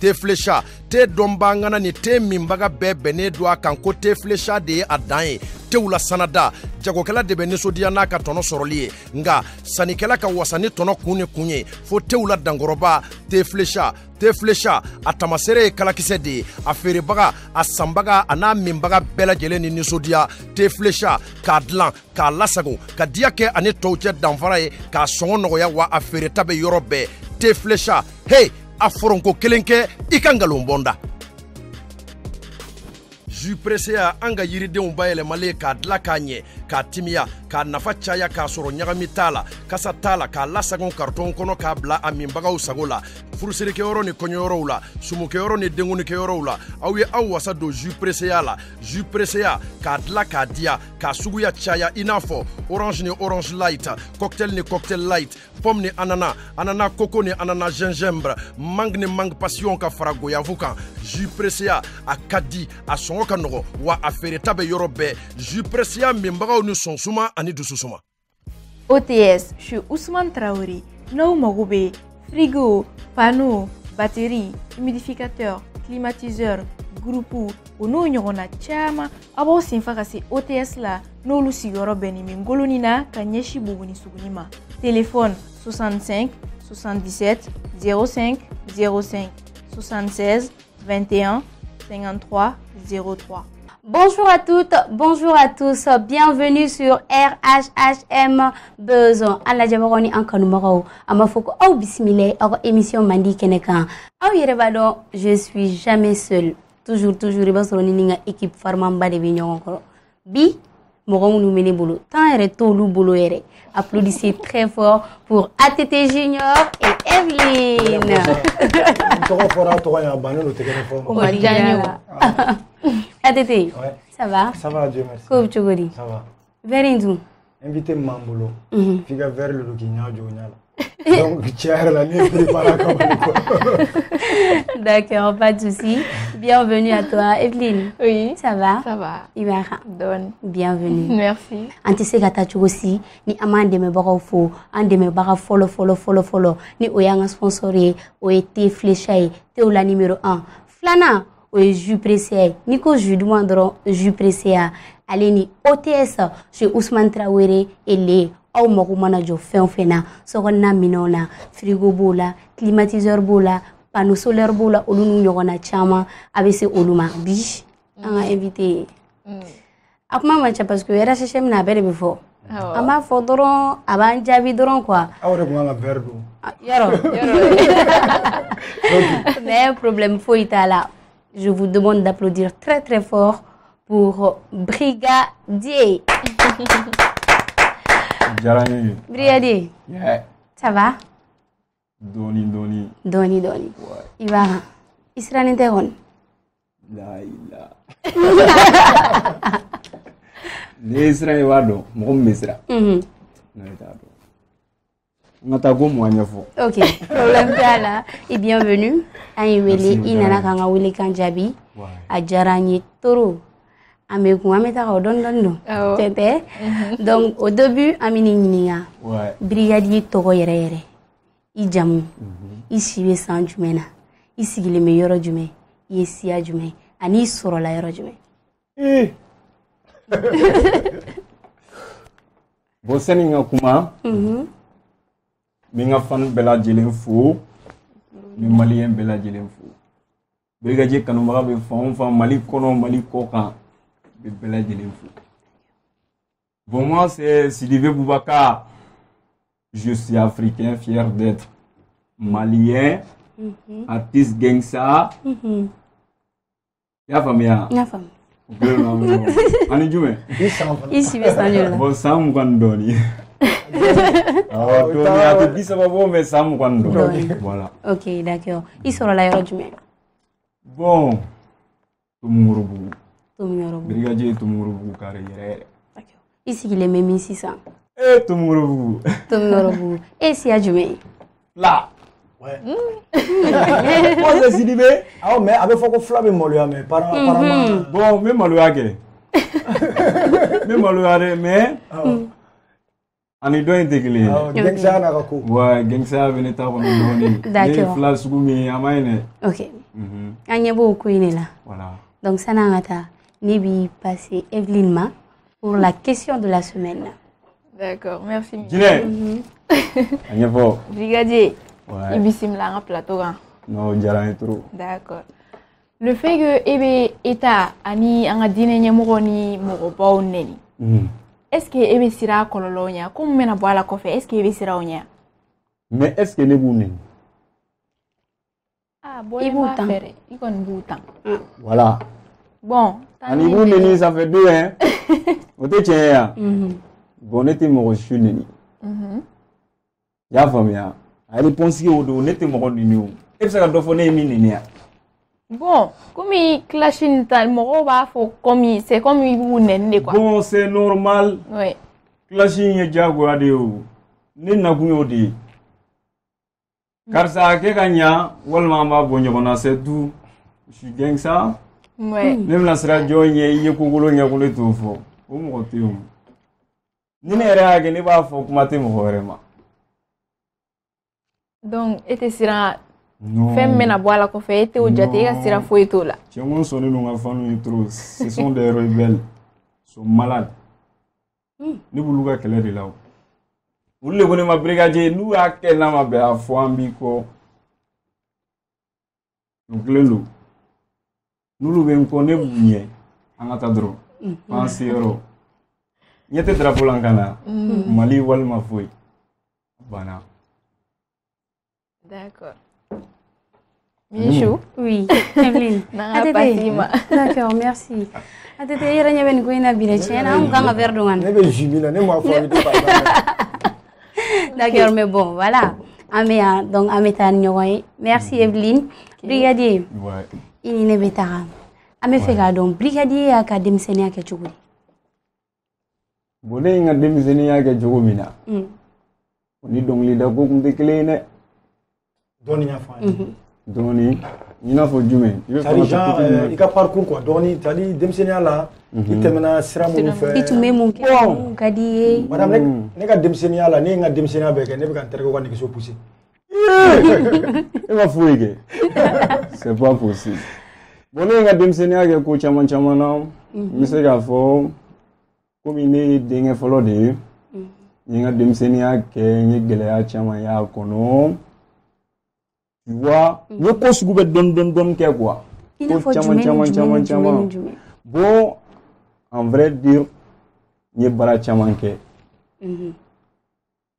te flécha te dombangana ni te mimbaga bɛɛ do a kan ko te flécha de ye a dan ye tew la sanada jagokɛla de bɛ nisɔndiya n'a ka tɔnɔ sɔrɔli ye nga sanikɛla ka wasa ni tɔnɔ kun ni kun ye fo tew la dankɔrɔba te flécha a tamasere ye kalakisɛ de ye a feerebaga a sanbaga a n'a minbaga bɛɛ lajɛlen ni nisɔndiya te flécha k'a dilan k'a lasago ka diya kɛ ani tɔw cɛ danfara ye k'a sɔngɔ nɔgɔya wa a feereta bɛ yɔrɔ bɛɛ te flécha hey a foronko kelen kɛ i ka ngalon bɔnda jus pressé ya an ka yiridenw bayɛlɛmalen k'a dila k'a ɲɛ k'a timiya k'a nafa caya k'a sɔrɔ ɲagami t'a la kasa t'a la k'a lasagon karton kɔnɔ k'a bila a minbagaw sago la furusirikɛyɔrɔ ni kɔɲɔyɔrɔw la sumukɛyɔrɔ ni denkunikɛyɔrɔw la aw ye aw wasa don jus pressé ya la jus pressé ya k'a dila k'a diya k'a suguya caya i n'a fɔ orange ni orange light cocktail ni cocktail light pomme ni ananas ananas coco ni ananas gingembre mangue ni mangue passion ka fara goyavu kan jus pressé ya a ka di a sɔngɔ ka nɔgɔ wa a feereta bɛ yɔrɔ bɛɛ jus pressé ya minbagaw ni sɔnsuma ani dususuma. OTS, je suis Ousmane Traoré. Nous magoube, frigo, panneau, batterie, humidificateur, climatiseur, groupe, ou nous y'aurons chama. Abo sinfa kasi OTS la, nous lu sigoro beni mingolonina kanyeshi bubuni sugunima. Téléphone 65 77 05 05 76 21 53 03. Bonjour à toutes, bonjour à tous, bienvenue sur RHHM Besoin. Allah jabaroni an kanumaro, amafoko au bismillah, au émission Mandi Kenekan. Au yerebado, je suis jamais seule. Toujours, ibasroni ninga équipe Farmamba de Vignon. Bi, moron nous mene boulot. Tant ere tolu boulot ere. Applaudissez très fort pour ATT Junior et Evelyne. ATT, ouais. Ça va? Ça va, Dieu merci. Comment tu vas? Ça va. Verindou. Invité Mambolo. Figa vers le Lukinya Jonyala. Donc, tu as la nuit préparée comme D'accord, pas de souci. Bienvenue à toi, Evelyne. Oui. Ça va? Ça va. Ibara. Donne. Bienvenue. Merci. Antisegata aussi. Ni amande me barofo. Ande me bara follow. Ni oyanga sponsoré. Oete fléché. Te la numéro 1. Flana. Oye jus pressé. Nico jus demandera jus pressé. Allez ni OTS. Chez Ousmane Traoré et les. Aw mago mana jɔ fɛn o fɛn na sokɔnɔna minɛnw na frigo b'o la climatiseur b'o la panneau solaire b'o la olu n'u ɲɔgɔnna caman a bɛ se olu ma bi an ka invité a kuma man ca parce que RHHM na a bɛɛ de bɛ fɔ an b'a fɔ dɔrɔn a b'an jaabi dɔrɔn quoi aw de kun kan ka verre dun yɔrɔ mais problème foyi t'a la je vous demande d'applaudir très très fort pour Brigadier. Jarani. Brigadier. Yeah. Ça va? Doni. Ouais. Iba. Israël Interon. La. L'Israël wado, mon mesra. Ok, problème pas là. Et bienvenue à Iwele Inana Kanga Wili Kanjabi. À Jarani Toro. Donc au début amini ɲininga brigadier tɔgɔ yɛrɛ yɛrɛ I jamu I si bɛ san jumɛn na I sigilen bɛ yɔrɔ jumɛn I ye siya jumɛn ani I sɔrɔla yɔrɔ jumɛn bon sani n ka kuma n bɛ n ka fan bɛɛ lajɛlen fo n bɛ maliyɛn bɛɛ lajɛlen fo brigadier kanubaga bɛ fan o fan Mali kɔnɔ Mali kɔ kan bon, moi c'est Sidibé Boubacar. Je suis africain, fier d'être malien, artiste gangsta. Ya famille. Ya famille. Ani jume. Ici besanje. Bon sam kwandoni. Doni ati bisa babo mais sam kwandoni. Voilà. OK, d'accord. Il sera là yoro jume. Bon. Tumurubu. Brigadier Tumurubu carré. D'accord. Ici il est même 600. Tumurubu. Et si a jume. Là. Ouais. Moi c'est Sidibé. Ah mais avec faut que flamme moluya mais par bon même moluya ke. Même moluya mais ani do intégré. Gangsa na ko. Ouais, gangsa veneta ko doni. D'accord. Flash gumi amaine. OK. an ɲɛ b'o ko in de la Voilà. donc san'an ka taa ne bi passer Evelyne ma pour la question de la semaine. D'accord, merci. Jinɛ a ɲɛfɔ. Brigadier, Ouais. i bisimila an ka plateau kan. Non, diyara n ye trop. D'accord. Le fait que e bɛ État ani an ka diinɛ ɲɛmɔgɔ ni mɔgɔbaw nɛni, est-ce que e bɛ siran a kɔlɔlɔw ɲɛ? Ko mun bɛna bɔ a la kɔfɛ, est-ce que e bɛ siran o ɲɛ? Mais est-ce que ne b'u nɛni? Ah, bon, I b'u tan. fɛɛrɛ, i kɔni b'u tan. Voilà. Bon, Ani b'u nɛni, ça fait deux, hein. O tɛ tiɲɛ ye yan. Bon, ne tɛ mɔgɔ su nɛni. I y'a faamuya. A réponse o don, ne tɛ mɔgɔ nɛni o. E bɛ se ka dɔ fɔ ne ye min nɛni yan? Bon, comme clash in ta, mɔgɔw b'a fɔ comme c'est comme i b'u nɛni de quoi. Bon, c'est normal. Oui. Clash in ye diyagoya de ye o. Ne nakun y'o de ye. Karisa kɛ ka ɲa walima an b'a bɔ ɲɔgɔn na c'est tout. Je suis gang ça. Ouais. Ne bɛna sira jɔn ɲɛ i ye kokolo ɲɛko ne t'o fɔ. O mɔgɔ tɛ yen o. Ni ne yɛrɛ y'a kɛ ne b'a fɔ kuma tɛ mɔgɔ wɛrɛ ma. Donc, e tɛ siran Non. fɛn min bɛna bɔ a la kɔfɛ, e tɛ o jate, e ka siran foyi t'o la. Cɛ mun sɔnnen don ka fanu ye trop. Ce sont des rebelles. Ils sont malades. Ne b'olu ka kɛlɛ de la o. Olu de ko ne ma brigadier n'u y'a kɛ n'a ma bɛn a fɔ an b'i kɔ. O kelen don. N'olu bɛ n kɔ ne b'u ɲɛ. An ka taa dɔrɔn. An se yɔrɔ. Ɲɛ tɛ drapeau la n kan na. Mali walima foyi. Banna. D'accord. Michou? Oui, Evelyne. N'an ka pasi ma. D'accord, merci. Atete i yɛrɛ ɲɛ bɛ nin ko in na bi dɛ tiɲɛ na an kun kan ka verre dun ka na. Ne bɛ jus min na ne m'a fɔ a bɛ to ka D'accord, mais bon, voilà. An bɛ yan donc an bɛ taa ni ɲɔgɔn ye. Merci Evelyne. Brigadier, Ouais. i ni ne bɛ taga. An bɛ fɛ k'a dɔn brigadier y'a ka denmisɛnniya kɛ cogo di? Bon ne ye n ka denmisɛnniya kɛ cogo min na. O ni dɔnkilida ko kun tɛ kelen ye dɛ. dɔɔni y'a fɔ an ye. Dɔɔni i n'a fɔ jumɛn? I bɛ C'est-à-dire genre i ka parcours quoi dɔɔni c'est-à-dire denmisɛnniya la i tɛmɛna sira minnu fɛ. I tun bɛ mun kɛ mun ka di i ye? Madame ne ka denmisɛnniya la ne ye n ka denmisɛnniya bɛɛ kɛ ne bɛ ka n terikɛw ka nɛgɛso pousser. E ma foyi kɛ. C'est pas possible. Bon ne ye n ka denmisɛnniya kɛ ko caman caman na. N bɛ se k'a fɔ komi ne ye denkɛ fɔlɔ de ye. N ye n ka denmisɛnniya kɛ n ye gɛlɛya caman y'a kɔnɔ. Tu vois, n ye ko sugu bɛ dɔɔni kɛ quoi. I n'a Ko fɔ jumɛn ni jumɛn? Bon, en vrai dire, n ye baara caman kɛ.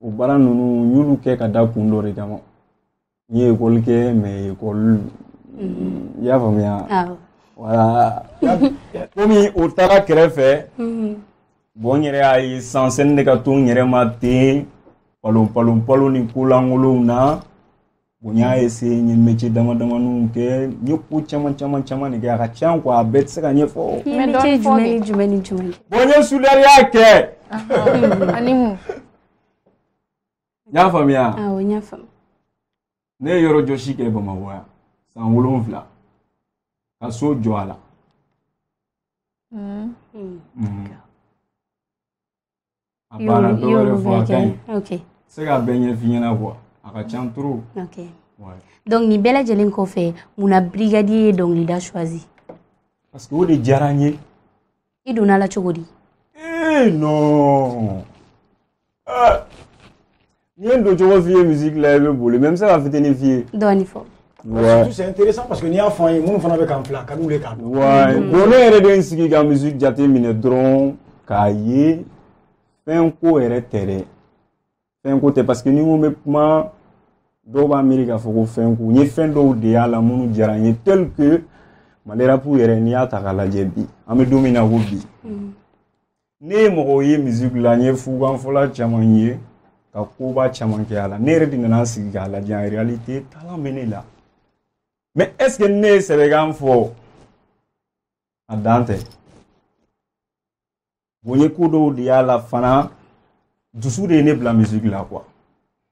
O baara ninnu n y'olu kɛ ka da kun dɔ de kama. N ye école kɛ mais école i y'a faamuya. Awɔ. Voilà. Komi o taara kɛrɛfɛ. Bon n yɛrɛ y'a ye sansɛnni de ka to n yɛrɛ ma ten palon ni kolankolonw na. Bon n y'a essayer n ye métier damadamaniw kɛ n ye ko caman de kɛ a ka ca quoi a bɛɛ tɛ se ka ɲɛfɔ. I ye métier jumɛn ni jumɛn? Bon n ye soudeur kɛ. Ani mun? N y'a faamuya. Awɔ n y'a faamu. Ne ye yɔrɔ jɔsi kɛ Bamakɔ yan san 7 ka so jɔ a la. A banna dɔ wɛrɛ fɔ a ka ɲi. Ok. Se k'a bɛɛ ɲɛf'i ɲɛna quoi a ka ca trop. Ok. Ouais. Donc nin bɛɛ lajɛlen kɔfɛ mun na brigadier ye dɔnkilida choisi? Parce que o de diyara n ye. I donna la cogo di? Non. N'i ye n don cogo f'i ye musique la i bɛ boli mais n bɛ se ka fitinin f'i ye. Dɔɔni fɔ. Surtout c'est intéressant parce que n'i y'a fɔ an ye minnu fana bɛ k'an filɛ a ka d'u ye k'a dɔn. Ouais. Bon ne yɛrɛ de ye n sigi ka musique jate minɛ dɔrɔn k'a ye fɛn ko yɛrɛ tɛ dɛ. Fɛn ko tɛ parce que ni n ko n bɛ kuma dɔw b'a miiri k'a fɔ ko fɛn ko n ye fɛn dɔw de y'a la minnu diyara n ye tel que Mali rap yɛrɛ n'i y'a ta k'a lajɛ bi an bɛ don min na ko bi. Ne ye mɔgɔw ye musique la n ye fukanfɔla caman ye ka koba caman kɛ a la ne yɛrɛ de nana sigi k'a lajɛ en réalité talent bɛ ne la mais est ce que ne ye sɛbɛkan fɔ a dan tɛ bon n ye ko dɔw de y'a la fana dusu de ye ne bila musique la quoi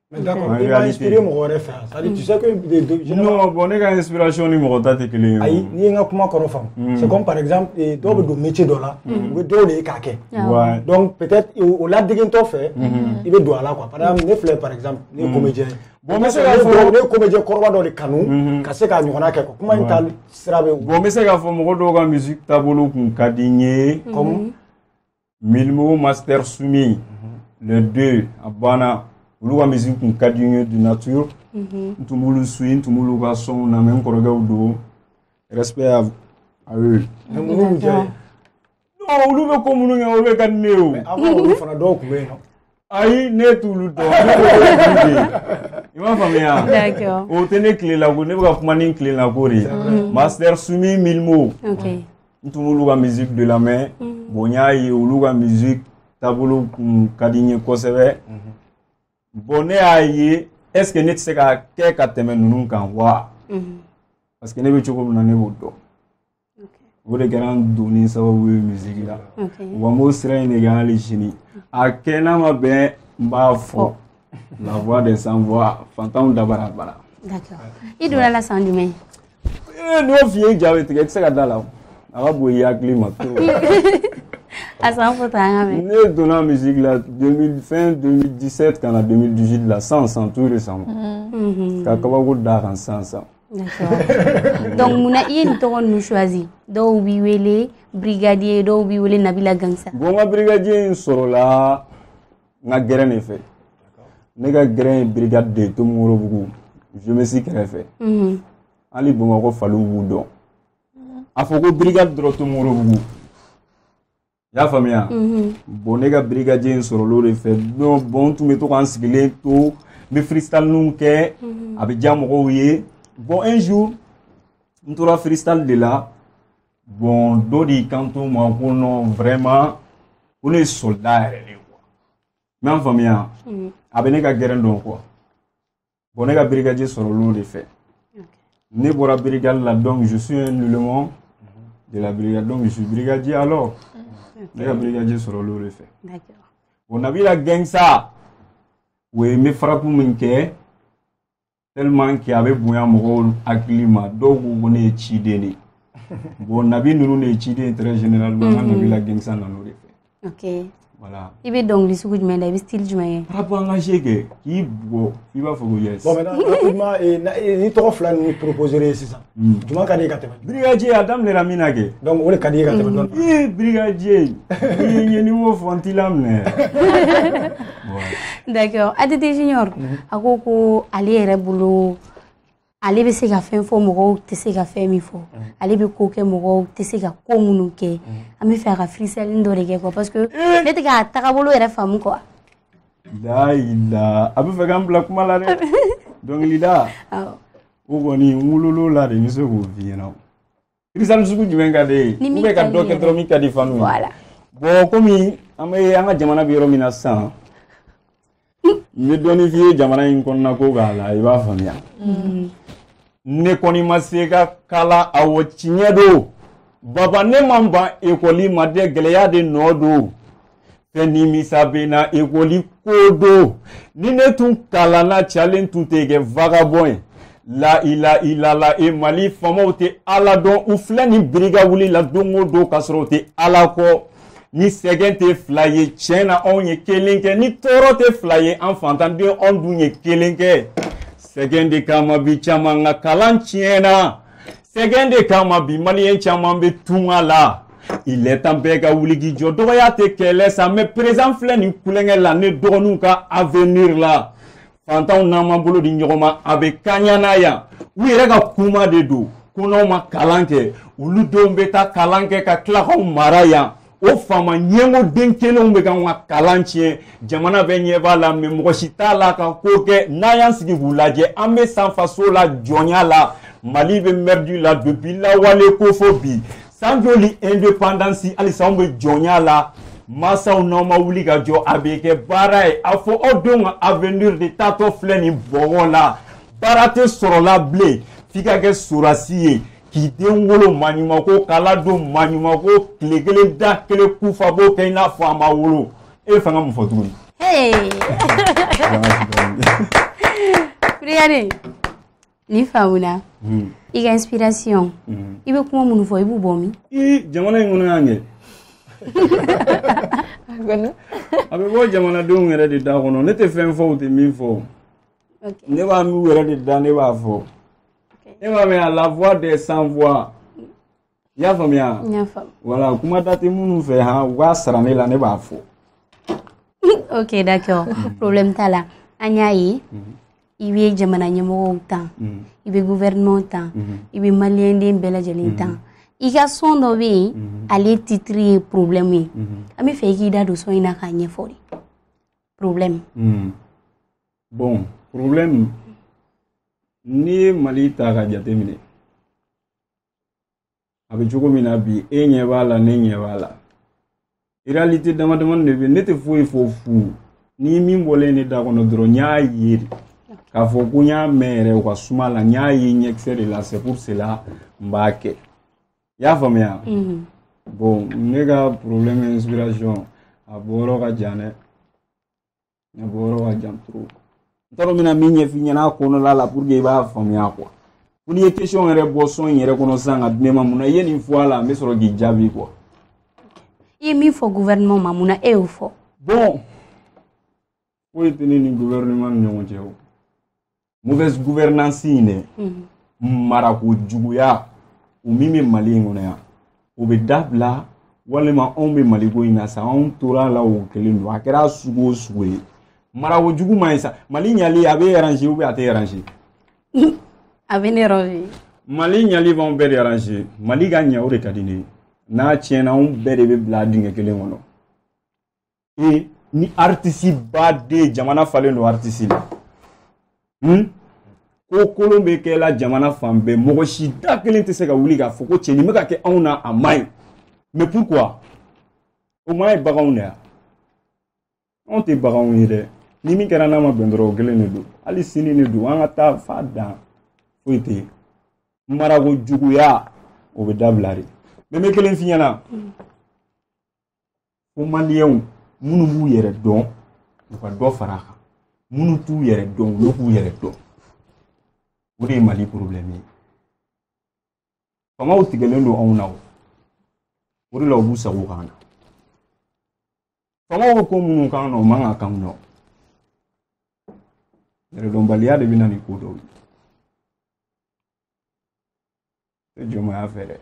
Mais d'accord, il m'a inspiré mon rêve. C'est-à-dire, tu sais que... Non, bon, on a inspiration, ni mon tête que les... Aïe, ni un comment qu'on femme. C'est comme par exemple, dans le métier de là, vous devez les caquer. Donc peut-être, au lab de Gento fait, il veut doit là quoi. Par exemple, les fleurs par exemple, les comédiens. Bon, mais c'est les comédiens corps dans les canaux, cassé quand on a quelque. Comment il t'a sera bon, mais c'est qu'à fond, mon doga musique tabolo qu'on cadigné comme Milmo Master Sumi, le 2 à Bana. Olu ka musique kun ka di ye de nature tumulu swing tumulu ka son na même korogaw do respect à eux non olu be ko munu nga olu ka neo mais avant olu fana do ku be no ayi ne tulu do il m'a famé ya d'accord o tene clé la ko ne ba kuma ni clé la ko ri Master Sumi Milmo OK tumulu ka musique de la main bonya yi olu ka musique tabulu kun ka di ye kosebe bon est-ce que ne tɛ se ka kɛ ka tɛmɛ ninnu kan wa parce que ne bɛ cogo min na ne b'o dɔn o de kɛra n donni sababu ye musique la wa n b'o sira in de kan hali sini a kɛ n'a ma bɛn n b'a fɔ la voix des sans voix fantanw dabara bara d'accord i donna la san jumɛn n'o f'i ye ja bɛ tigɛ i tɛ se ka da la a ka bon i hakili ma à 100%. Ne donna musique là fin 2017 quand 2018 là sans tout récemment. Quand on a sans. D'accord. Donc muna iye ni togon nous choisi. Do bi wele brigadier do bi wele Nabila Gangsa. Bon ma brigadier soro la na grain effet. Ne ga grain brigade de Tomoro Bougou. Je me suis fait. Ali bon ko falu wudon. Afoko brigade de Tomoro Bougou. Ya famia bon ne ka brigadier soro lo de fait non bon tu me to kan sigile to me freestyle nu ke abi jamogo ye bon un jour on tora freestyle de là bon do di kanto ma ko non vraiment on est soldat quoi mais famia abi ne ka geren don quoi bon ne ka brigadier soro lo de fait ne bora brigade là donc je suis un élément de la brigade donc je suis brigadier alors ne ka brigadier sɔrɔ l'o de fɛ. D'accord. Bon Nabila Gangsa o ye me frappe min kɛ tellement que a bɛ bonya mɔgɔw hakili ma dɔw ko ne ye ciden de bon Nabi ninnu de ye ciden très généralement Nabila Gangsa nan'o de fɛ. OK. Voilà. I bɛ dɔnkili sugu jumɛn da i bɛ style jumɛn ye? Rap engagé kɛ k'i bugɔ i b'a fɔ ko yes. Bon maintenant rapidement ni tɔgɔ fila ninnu proposer sisan juma ka di ye ka tɛmɛ. Brigadier a daminɛra min na kɛ. Donc o de ka di ye ka tɛmɛ dɔɔni. Brigadier i ye niveau fɔ n t'i laminɛ. D'accord. ATT Junior a ko ale yɛrɛ bolo ale bɛ se ka fɛn fɔ mɔgɔw tɛ se ka fɛn min fɔ ale bɛ ko kɛ mɔgɔw tɛ se ka ko minnu kɛ an bɛ fɛ a ka freestyling dɔ de kɛ quoi parce que ne tɛ k'a tagabolo yɛrɛ faamu quoi. La ila a bɛ fɛ k'an bila kuma la dɛ dɔnkilida o kɔni n wolola la de n bɛ se k'o f'i ɲɛna freestyle sugu jumɛn ka di ye ou bien ka dɔ kɛ dɔrɔn min ka di fanu ye bon komi an ka jamana bɛ yɔrɔ min na sisan n bɛ dɔɔnin f'i ye jamana in kɔnɔna ko k'a la i b'a faamuya. Ne kɔni ma se ka kala awɔ tiɲɛ don baba ne man ban ekɔli ma dɛ gɛlɛya de nɔ don fɛn nimisa bɛ na ekɔli ko don ni ne tun kalanna calen tun tɛ kɛ vagabond ye la ila ilala e Mali faamaw tɛ Ala dɔn u filɛ nin biriga wuli la don o don k'a sɔrɔ u tɛ Ala kɔ ni sɛgɛn tɛ fila ye tiɲɛ na anw ye kelen kɛ ni tɔɔrɔ tɛ fila ye an fantanden anw dun ye kelen kɛ. Sɛgɛn de kama bi caman ka kalan tiɲɛna sɛgɛn de kama bi maliyɛn caman bɛ tunga la il est temps bɛɛ ka wuli k'i jɔ dɔgɔya tɛ kɛlɛ sa mais présent filɛ nin kulonkɛ la ne dɔgɔninw ka avenir la fantanw n'an m'an bolo di ɲɔgɔn ma a bɛ kaɲana yan u yɛrɛ ka kuma de don ko n'aw ma kalan kɛ olu denw bɛ taa kalan kɛ ka tila k'aw mara yan o faama ɲɛngo den kelenw bɛ k'anw ka kalan tiɲɛ jamana bɛ ɲɛ b'a la mais mɔgɔ si t'a la ka ko kɛ n'a y'an sigi k'u lajɛ an bɛ san faso la jɔnya la Mali bɛ merdu la depuis lawale ko fo bi san joli indépendance halisa anw bɛ jɔnya la masaw n'aw ma wuli ka jɔ a bɛ kɛ baara ye a fɔ aw denw ka avenir de taatɔ filɛ nin bɔgɔ la baara tɛ sɔrɔla bilen f'i ka kɛ sorasi ye k'i den wolo maɲumako k'ala don maɲumako tile kelen da kelen kufa b'o kɛ i n'a fɔ a ma wolo e bɛ fɛ ka mun fɔ tuguni Hey! Frère, ni fauna. I ka inspiration. I be kuma mun fɔ i b'u bɔ min? Jamana in kɔnɔ yan kɛ. A bɛ bɔ jamanadenw yɛrɛ de da kɔnɔ. Ne tɛ fɛn fɔ u tɛ min fɔ. Ne b'a m'u yɛrɛ de da ne b'a fɔ. E m'a mɛn la voix des sans voix. I y'a faamuya? N y'a faamu. Voilà, kuma da tɛ minnu fɛ han u b'a sara ne la ne b'a fɔ. Ok, d'accord. Problème t'a la. An y'a ye. I bɛ jamana ɲɛmɔgɔw tan. I bɛ gouvernement tan. I bɛ maliyɛnden bɛɛ lajɛlen tan. I ka son dɔ bɛ yen ale titre ye problème ye. An bɛ fɛ i k'i da don son in na k'a ɲɛfɔ de. Problème. Bon, problème n'i ye Mali ta ka jate minɛ a bɛ cogo min na bi e ɲɛ b'a la ne ɲɛ b'a la. Réalité dama dama de bɛ ne tɛ foyi fɔ fu ni min bɔlen ne da kɔnɔ dɔrɔn n y'a ye k'a fɔ ko n y'a mɛn yɛrɛ u ka suma la n y'a ye ɲɛkisɛ de la c'est pour cela n b'a kɛ. I y'a faamuya? Bon ne ka problème inspiration a bɔyɔrɔ ka jan dɛ. A bɔyɔrɔ ka jan trop. N t'a dɔn n bɛna min ɲɛf'i ɲɛna a kɔnɔna la pour que i b'a faamuya quoi. Ko n'i ye question yɛrɛ bɔ son in yɛrɛ kɔnɔ sisan ka di ne ma mun na i ye nin fɔ a la n bɛ sɔrɔ k'i jaabi quoi. I ye min fɔ gouvernement ma mun na e y'o fɔ? Bon foyi tɛ ne ni gouvernement ni ɲɔgɔn cɛ o. Mauvaise gouvernance in dɛ marako juguya o min bɛ Mali in kɔnɔ yan o bɛ dabila walima anw bɛ Maliko in na sa anw tora la o kelen don a kɛra sugu o sugu ye. Marako jugu ma ɲi sa Mali ɲali a bɛ arranger ou bien a tɛ arranger? A bɛ ne arranger. Mali ɲali b'anw bɛɛ de arranger. Mali ka ɲɛ o de ka di ne ye. N'a tiɲɛna anw bɛɛ de bɛ bila dingɛ kelen kɔnɔ. Et ni artiste baden jamana falen don artiste la. Ko kolon bɛ kɛ la jamana fan bɛɛ mɔgɔ si da kelen tɛ se ka wuli k'a fɔ ko cɛ nin bɛ ka kɛ anw na a man ɲi. Mais pourquoi? O man ye baganw de ya. Anw tɛ baganw ye dɛ. Ni min kɛra n'a ma bɛn dɔrɔn o kelen de don. Hali sini de don an ka taa fa dan foyi tɛ yen. Marako juguya o bɛ dabila de. Mais n bɛ kelen f'i ɲɛna. Ko maliyɛnw minnu b'u yɛrɛ dɔn u ka dɔ fara a kan. Minnu t'u yɛrɛ dɔn olu k'u yɛrɛ dɔn. O de ye Mali problème ye. Famaw tigɛlen don anw na o. O de la u b'u sago k'an na. Famaw ko minnu k'an na o man ka k'anw na. Yɛrɛdɔnbaliya de bɛ na ni ko dɔw ye. Tɛ jɔnmaya fɛ dɛ.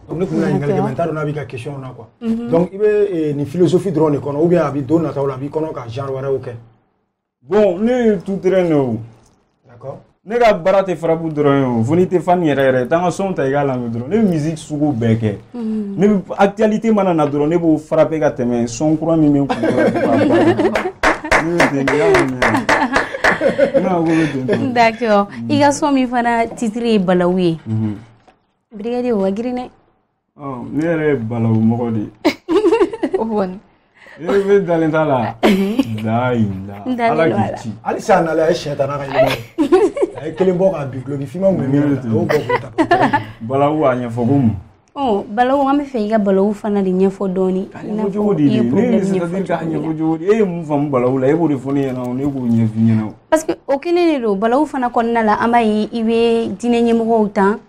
Donc ne kun bɛna ɲininkali kɛ mais n t'a dɔn n'a b'i ka question na quoi. Donc i bɛ nin philosophie dɔrɔn de kɔnɔ ou bien a bɛ don nataw la a b'i kɔnɔ ka genre wɛrɛw kɛ? Bon ne ye tout terrain de o. D'accord. Ne ka baara tɛ farabu dɔrɔn ye o. Fo n'i tɛ fan yɛrɛ yɛrɛ t'an ka son ta i k'a lamɛn dɔrɔn. Ne bɛ musique sugu bɛɛ kɛ. Ne bɛ actualité mana na dɔrɔn ne b'o frapper ka tɛmɛ son kura min bɛ n kun kɔrɔ. Ne bɛ ten de y'a faamuya. D'accord. I ka son min fana titre ye Balawu ye. Brigadier o ka girin dɛ. Ne yɛrɛ ye Balawu mɔgɔ de ye. O kɔni. E bɛ dalen t'a la. Ala k'i ci. Hali sisan nalen a ye siɲɛ ta n'a ka ɲɛmɔgɔ ye. A ye kelen bɔ k'a bin globifima mun bɛ min na a y'o bɔ k'o ta. Balawu a ɲɛfɔ ko mun? Balawu an bɛ fɛ i ka Balawu fana de ɲɛfɔ dɔɔni. A ɲɛfɔ cogo di? Ne ye c'est-à-dire k'a ɲɛfɔ cogo di? E ye mun faamu Balawu la e b'o de fɔ ne ɲɛna o ne k'o ɲɛf'i ɲɛna o. Parce que o kelen de don Balawu fana kɔnɔna la an b'a ye i bɛ diinɛ ɲɛmɔgɔw tan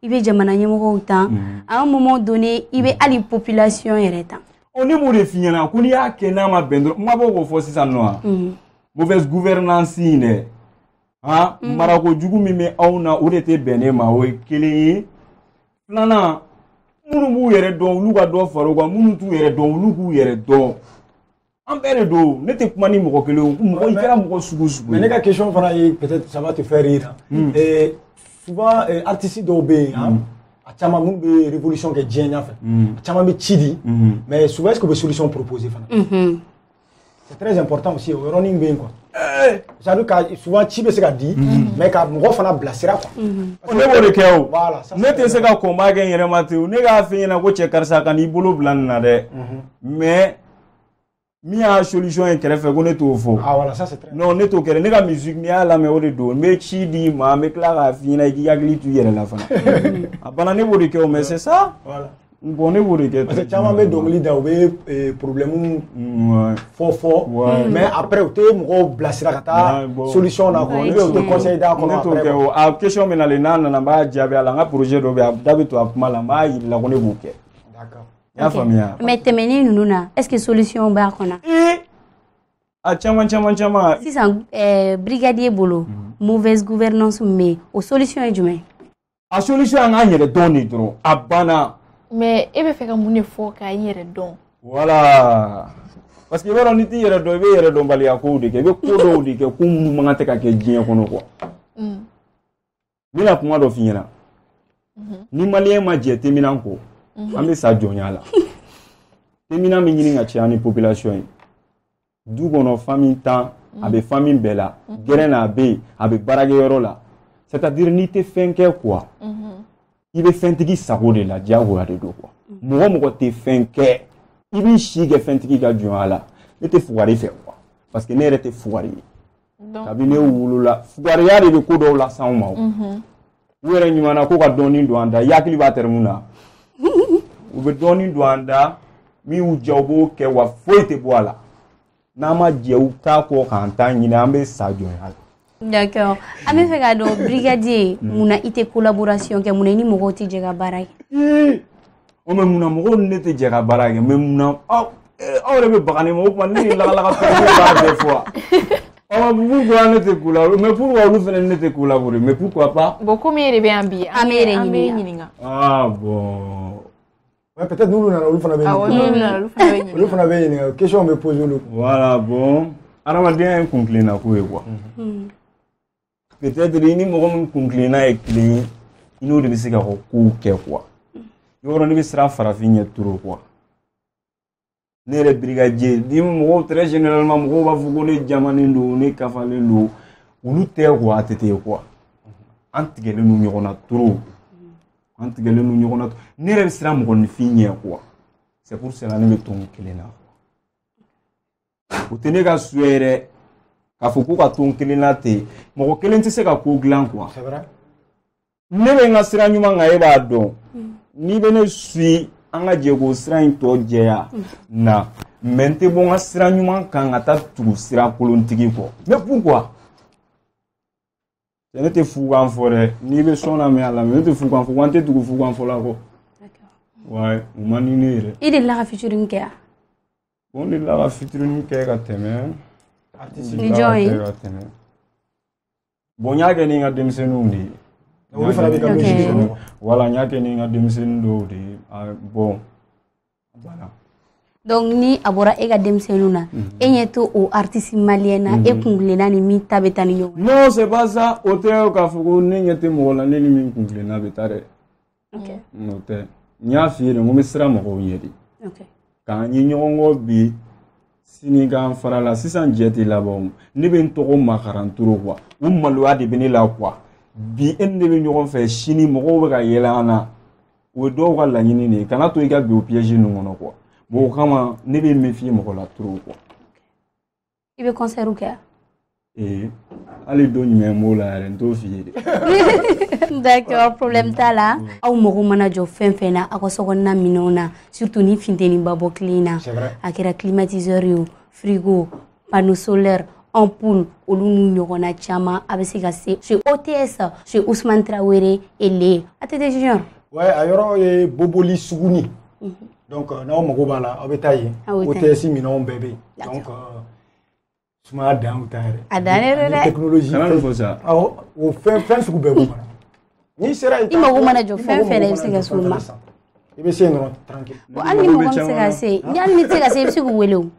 i bɛ jamana ɲɛmɔgɔw tan à un moment donné i bɛ hali population yɛrɛ tan. Ne b'o de f'i ɲɛna ko n'i y'a kɛ n'a ma bɛn dɔrɔn n ma bɔ k'o fɔ sisan nɔ wa. Mauvaise gouvernance in dɛ. Marako jugu min bɛ anw na o de tɛ bɛn ne ma o ye kelen ye. Filanan minnu b'u yɛrɛ dɔn olu ka dɔ fara u kan minnu t'u yɛrɛ dɔn olu k'u yɛrɛ dɔn. An bɛɛ de don ne tɛ kuma ni mɔgɔ kelen o mɔgɔ i kɛra mɔgɔ sugu sugu. Mais ne ka question fana ye peut-être ça va te faire rire. Souvent artistes dɔw bɛ yen a caman minnu bɛ révolution kɛ diɲɛ ɲɛfɛ a caman bɛ ci di mais souvent est-ce que u bɛ solution proposer fana. C'est très important aussi o yɔrɔnin bɛ yen quoi. C'est-à-dire que souvent ci bɛ se ka di mais ka mɔgɔ fana bilasira quoi. Ne b'o de kɛ o. Ne tɛ se ka combat kɛ n yɛrɛ ma ten o ne k'a f'i ɲɛna ko cɛ karisa ka n'i bolo bila nin na dɛ mais min y'a solution ye kɛrɛfɛ ko ne t'o fɔ. Voilà ça c'est très. Non ne t'o kɛrɛ ne ka musique n'i y'a lamɛn o de don n bɛ ci di ma n bɛ tila k'a f'i ɲɛna i k'i hakili to i yɛrɛ la fana. A banna ne b'o de kɛ o mais c'est ça. Bon, ne b'o de kɛ. Parce que caman bɛ dɔnkili da u bɛ problème fɔ mais après u tɛ mɔgɔw bilasira ka taa solution na quoi. Ne bɛ u tɛ conseil d'a kɔnɔ. Ne t'o kɛ o a question bɛ nalen n'a nana n b'a jaabi a la n ka projet dɔ bɛ yen a da bɛ to a kuma la n b'a yir'i la ko ne b'o kɛ. D'accord. I y'a faamuya. Mais tɛmɛnen ninnu na est-ce que solution b'a kɔnɔ? A caman. Sisan brigadier bolo mauvaise gouvernance min bɛ yen o solution ye jumɛn? A solution an k'an yɛrɛ dɔn de dɔrɔn a banna. Mais e bɛ fɛ ka mun de fɔ k'a yɛrɛ dɔn? Voilà. Parce que i b'a dɔn n'i t'i yɛrɛ dɔn i bɛ yɛrɛ dɔnbaliya kow de kɛ i bɛ ko dɔw de kɛ ko minnu man kan tɛ ka kɛ diɲɛ kɔnɔ quoi. N bɛna kuma dɔ f'i ɲɛna. Ni maliyɛn ma jɛ Temina kɔ an bɛ sa jɔnya la. Temina bɛ ɲini ka caya ni population ye. Du kɔnɔ famille 10 a bɛ famille bɛɛ la. Gɛrɛn na a bɛ yen a bɛ baarakɛyɔrɔ la. C'est-à-dire n'i tɛ fɛn kɛ quoi. I bɛ fɛntigi sago de la diyagoya de don quoi. Mɔgɔ tɛ fɛn kɛ i b'i si kɛ fɛntigi ka jɔnya la ne tɛ fugari fɛ quoi parce que ne yɛrɛ tɛ fugari ye. Kabini ne wolola fugariya de bɛ ko dɔw la s'anw ma. U yɛrɛ ɲuman ko ka dɔɔnin don an da i hakili b'a terme na. U bɛ dɔɔnin don an da min y'u diya u b'o kɛ wa foyi tɛ bɔ a la. N'an ma jɛ u t'a kɔ k'an ta ɲini an bɛ sa jɔnya la. D'accord. An bɛ fɛ ka dɔn brigadier mun na i tɛ collaboration kɛ mun na i ni mɔgɔw tɛ jɛ ka baara kɛ? O mais mun na mɔgɔw ni ne tɛ jɛ ka baara kɛ mais mun na aw yɛrɛ bɛ baga ne ma o tuma ne ye lagalaga fɛn ne b'a bɛɛ fɔ wa? Pourquoi ne tɛ collaborer mais pourquoi olu fana ne tɛ collaborer mais pourquoi pas? Bon comme e de bɛ yan bi an bɛ ɲininka. Ah bon. Ouais, peut-être nous n'allons olu fana bɛ ɲininka. Olu fana bɛ ɲininka question bɛ poser olu. Voilà bon. Adamadenya ye kunkilenna ko ye quoi. Peut-être i ni mɔgɔ min kunkilenna ye kelen ye i n'o de bɛ se ka kow kɛ quoi. Yɔrɔ ne bɛ siran farafin ɲɛ trop quoi. Ne yɛrɛ brigadier ni mɔgɔw très généralement mɔgɔw b'a fɔ ko ne jamanen don ne kafalen don olu tɛ quoi a tɛ ten quoi. An tigɛlen don ɲɔgɔn na trop. An tigɛlen don ɲɔgɔn na ne yɛrɛ bɛ siran mɔgɔninfin ɲɛ quoi. C'est pour cela ne bɛ to kelen na. O tɛ ne ka su yɛrɛ k'a fɔ ko ka to kelen na ten mɔgɔ kelen tɛ se ka ko dilan quoi. C'est vrai. Ne bɛ n ka sira ɲuman kan e b'a dɔn. N'i bɛ ne su an ka jɛ k'o sira in tɔ jɛya na mais n tɛ bɔ n ka sira ɲuman kan ka taa tugu sira kolontigi kɔ. Mais pourquoi? Ne tɛ fugan fɔ dɛ n'i bɛ sɔn lamɛn a lamɛn ne tɛ fugan fɔ wa n tɛ tugu fugan fɔ la kɔ. Ouais o man di ne yɛrɛ. I delila ka featuring kɛ wa? Bon n delila ka featuring kɛ ka tɛmɛ. Ni jɔn ye? Bon n y'a kɛ ni n ka denmisɛnninw de ye. Olu fana bɛ ka musique kɔnɔ. Voilà n y'a kɛ ni n ka denmisɛnnin dɔw de ye bon voilà. Donc ni a bɔra e ka denmisɛnninw na e ɲɛ to o artiste malien na e kunkilenna ni min ta bɛ taa ni ɲɔgɔn. Non c'est pas ça o tɛ k'a fɔ ko ne ɲɛ tɛ mɔgɔ la ne ni min kunkilenna bɛ taa dɛ. O tɛ n y'a f'i ye de n ko n bɛ siran mɔgɔw ɲɛ de. K'an ye ɲɔgɔn kɔ bi sini k'an fara la sisan jɛ tɛ laban ne bɛ n tɔgɔ makaran trop quoi o maloya de bɛ ne la quoi bi e ni ne bɛ ɲɔgɔn fɛ sini mɔgɔw bɛ ka yɛlɛ an na o ye dɔw ka laɲini de ye kana to i ka bin o piège ninnu kɔnɔ quoi bon o kama ne bɛ méfier mɔgɔ la trop quoi. I bɛ concert kɛ wa? Hali don jumɛn b'o la yɛrɛ n t'o f'i ye de. D'accord problème t'a la aw mago mana jɔ fɛn fɛn na aw ka sokɔnɔna minɛnw na surtout ni funteni ba bɔ tile in na a kɛra climatiseur ye o frigo panneau solaire ampoule olu n'u ɲɔgɔnna caman a bɛ se ka se chez OTS chez Ousmane Traoré et les ATT Junior. Ouais a yɔrɔ ye Boboli Suguni. Donc n'aw mago b'a la aw bɛ taa yen OTS minɛnw bɛɛ bɛ yen donc sumaya dan u ta yɛrɛ. A dannen don dɛ. Technologie. Kana nin fɔ sa. Awɔ o fɛn sugu bɛɛ b'u kɔnɔ. N'i sera i mago mana jɔ fɛn fɛn na i bɛ se ka s'o ma. I bɛ se yen dɔrɔn tranquille. Hali ni mɔgɔ min se ka se hali ni tɛ se ka se i bɛ se k'u wele o.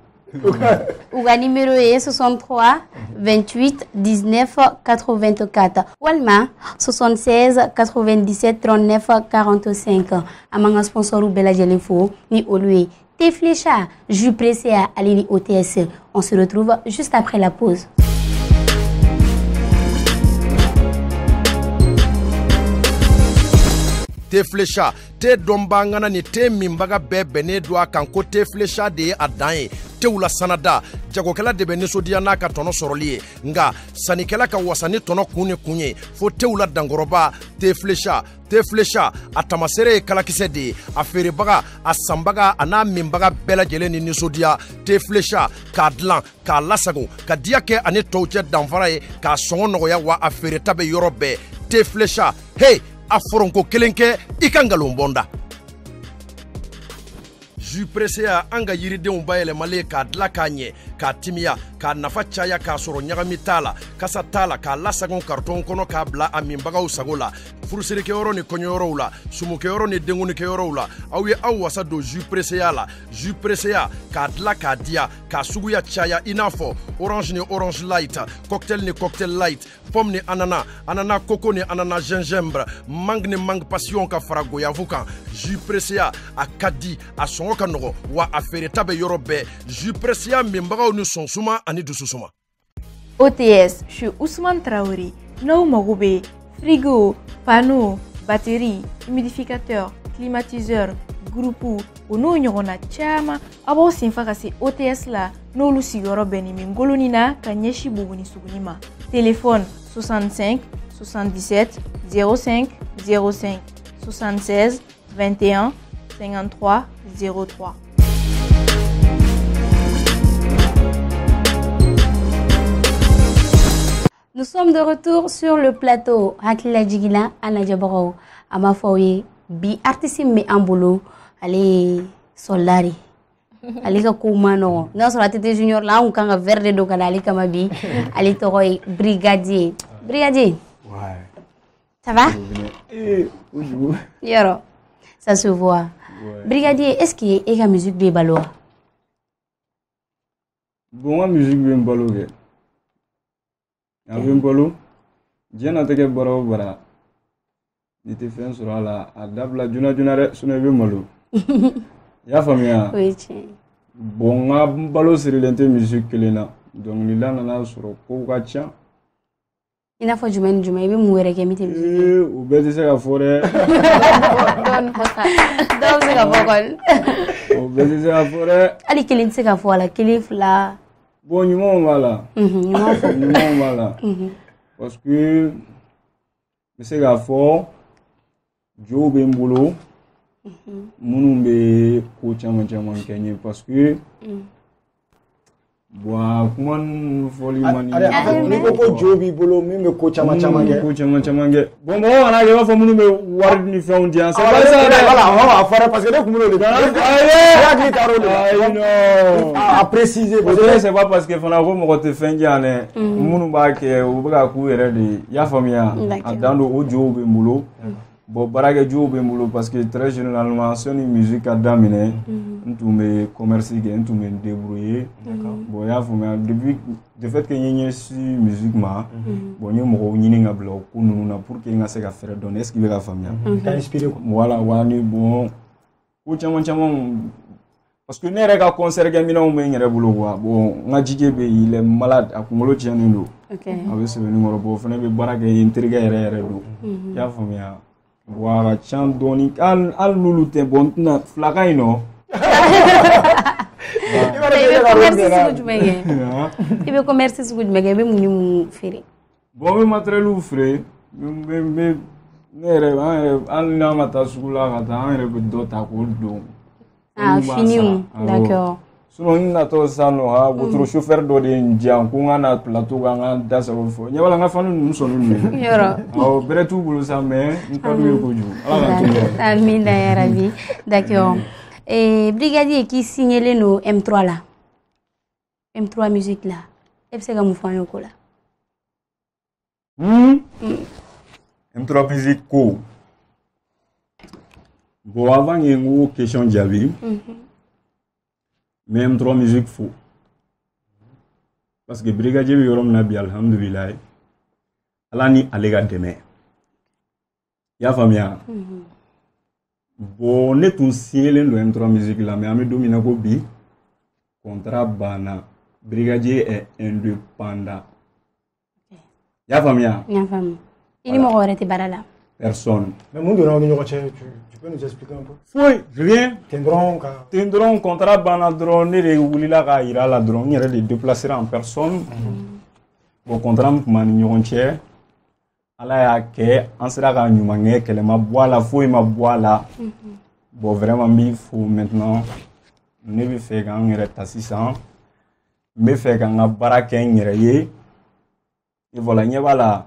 U ka numéro ye 63 28 19 84 walima 76 97 39 45 an b'an ka sponsor bɛɛ lajɛlen fo ni olu ye Teflecha, jus pressé à Alini OTS. On se retrouve juste après la pause. Teflecha te dɔnbangana ni te minbaga bɛɛ bɛnnen don a kan ko Teflecha de ye a dan ye tew la sanada jagokɛla de bɛ nisɔndiya n'a ka tɔnɔ sɔrɔli ye nga sannikɛla ka wasa ni tɔnɔ kun ni kun ye fo tew la dankɔrɔba teflecha a tamasere ye kalakisɛ de ye a feerebaga a sanbaga a n'a minbaga bɛɛ lajɛlen ni nisɔndiya teflecha k'a dilan k'a lasago ka diya kɛ ani tɔw cɛ danfara ye k'a sɔngɔ nɔgɔya wa a feereta bɛ yɔrɔ bɛɛ teflecha hey a foronko kelen kɛ i ka ngalon bɔnda jus pressé an ka yiridenw bayɛlɛmalen k'a dilan k'a ɲɛ k'a timiya k'a nafa caya k'a sɔrɔ ɲagami t'a la kasa t'a la k'a lasagon karton kɔnɔ k'a bila a minbagaw sago la furusirikɛyɔrɔ ni kɔɲɔyɔrɔw la sumukɛyɔrɔ ni denkunikɛyɔrɔw la aw ye aw wasa don jus pressé la jus pressé k'a dilan k'a diya k'a suguya caya i n'a fɔ orange ni orange light cocktail ni cocktail light pomme ni ananas coco ni ananas gingembre mangue ni mangue passion ka fara goyavu kan jus pressé a ka di a sɔngɔ ka nɔgɔ wa a feereta bɛ yɔrɔ bɛɛ jus pressé minbagaw ni sɔnsuma ani dususuma. OTS, je suis Ousmane Traoré. N'aw mago bɛ frigo, panneau, batterie, humidificateur, climatiseur, groupe o n'o ɲɔgɔnna caman a b'aw senfa ka se OTS la n'olu sigiyɔrɔ bɛnnen bɛ Ngoloni na ka ɲɛsin Buguni Suguni ma. Téléphone 65 77 05 05 76 21 53 03. Nous sommes de retour sur le plateau. Hakila Jigila, Anna Jabaro, Amafoye, bi artiste me ambolo, allez solari. Ali ka kumano. Nga so latete junior la on kanga verde do kana ali kama bi. Ali toroy brigadier. Brigadier. Ouais. Ça va? Bonjour. Yoro. Ça se voit. Ouais. Brigadier, est-ce que la musique be baloa? Bon, la musique be balo ke. Be balo. Diana teke baro bara. Ni te fen sur la adabla juna re sune be malo. Ya famia. Oui, tiens. Bon, nga balo sirilente musique kelena. Donc ni la nana sur ko ka tia. Ina fo jumen be muwere ke mite musique. O be te se ka fore. Don fosa. Don se ka fokol. O be te se ka fore. Ali kelin se ka fo la kelif la. Bon, nyuma wala. Nyuma wala. Parce que me se ka fo jo be mbolo. Munu be ko chama kenye parce que boa kuman foli mani ni ko jobi bolo min be ko chama ge ko chama ge bon bon ana ge fa munu be war ni fɛnw di an c'est pas ça voilà on va faire parce que ne kumuro le ya ki taro le non à préciser c'est pas parce que fana ko mo te fɛn di an munu ba ke o be ka ku yɛrɛ de ya famiya a dando o jobi mbolo. Bon, barage jo be mbolo parce que très généralement soni musique a damine ntumbe commerce ge ntumbe débrouiller bon ya fuma depuis de fait que nyenye si musique ma bon nye mo nyini nga bla ko nunu na pour que nga se ka faire donner est-ce qu'il va famia ka inspiré quoi voilà wani bon ko chama parce que ne rega concert ge mina o me ngere bolo quoi bon nga jije be il est malade akungolo tianundo OK avec ce numéro bo fene be barage intrigue yere do ya famia Wara chan doni al nulu te bon na flaka ino. Ibe commerce sugu jumege be muni mu fere. Bon me matériel frais me nere an na mata sugu la kata an re be do ta ko do. Ah fini d'accord. Sinon ni na to sano ha votre chauffeur do de njian ko ngana plateau nga dasa ko fo nyawala nga fanu num sonu ni yoro o beretu bulu sa me nkadu ko ju ala na amina ya rabbi d'accord brigadier qui signalé no M3 là M3 musique là est-ce que mu fanyo ko la M3 musique ko bon avant yengu question diabi même 3 musique fou parce que brigadier bi yorom na bi alhamdulillah ala ni alega deme ya famia bon ne tun sielen do M3 musique la mais ami domina ko bi contrat bana brigadier est indépendant ya famia ya fam ini mo gorete barala Personne. Mais mon donnant tu peux nous expliquer un peu? Oui, je viens. Tendron, contrat banal drone, les oulila ka ira la drone, il les déplacer en personne. Bon, contrat m'en cher. Ala y'a kɛ an sera ka ɲuman kɛ kɛlɛ ma bɔ a la foyi ma bɔ a la bon vraiment n b'i fo maintenant ne bɛ fɛ k'an yɛrɛ ta sisan n bɛ fɛ ka n ka baara kɛ n yɛrɛ ye et voilà ɲɛ b'a la.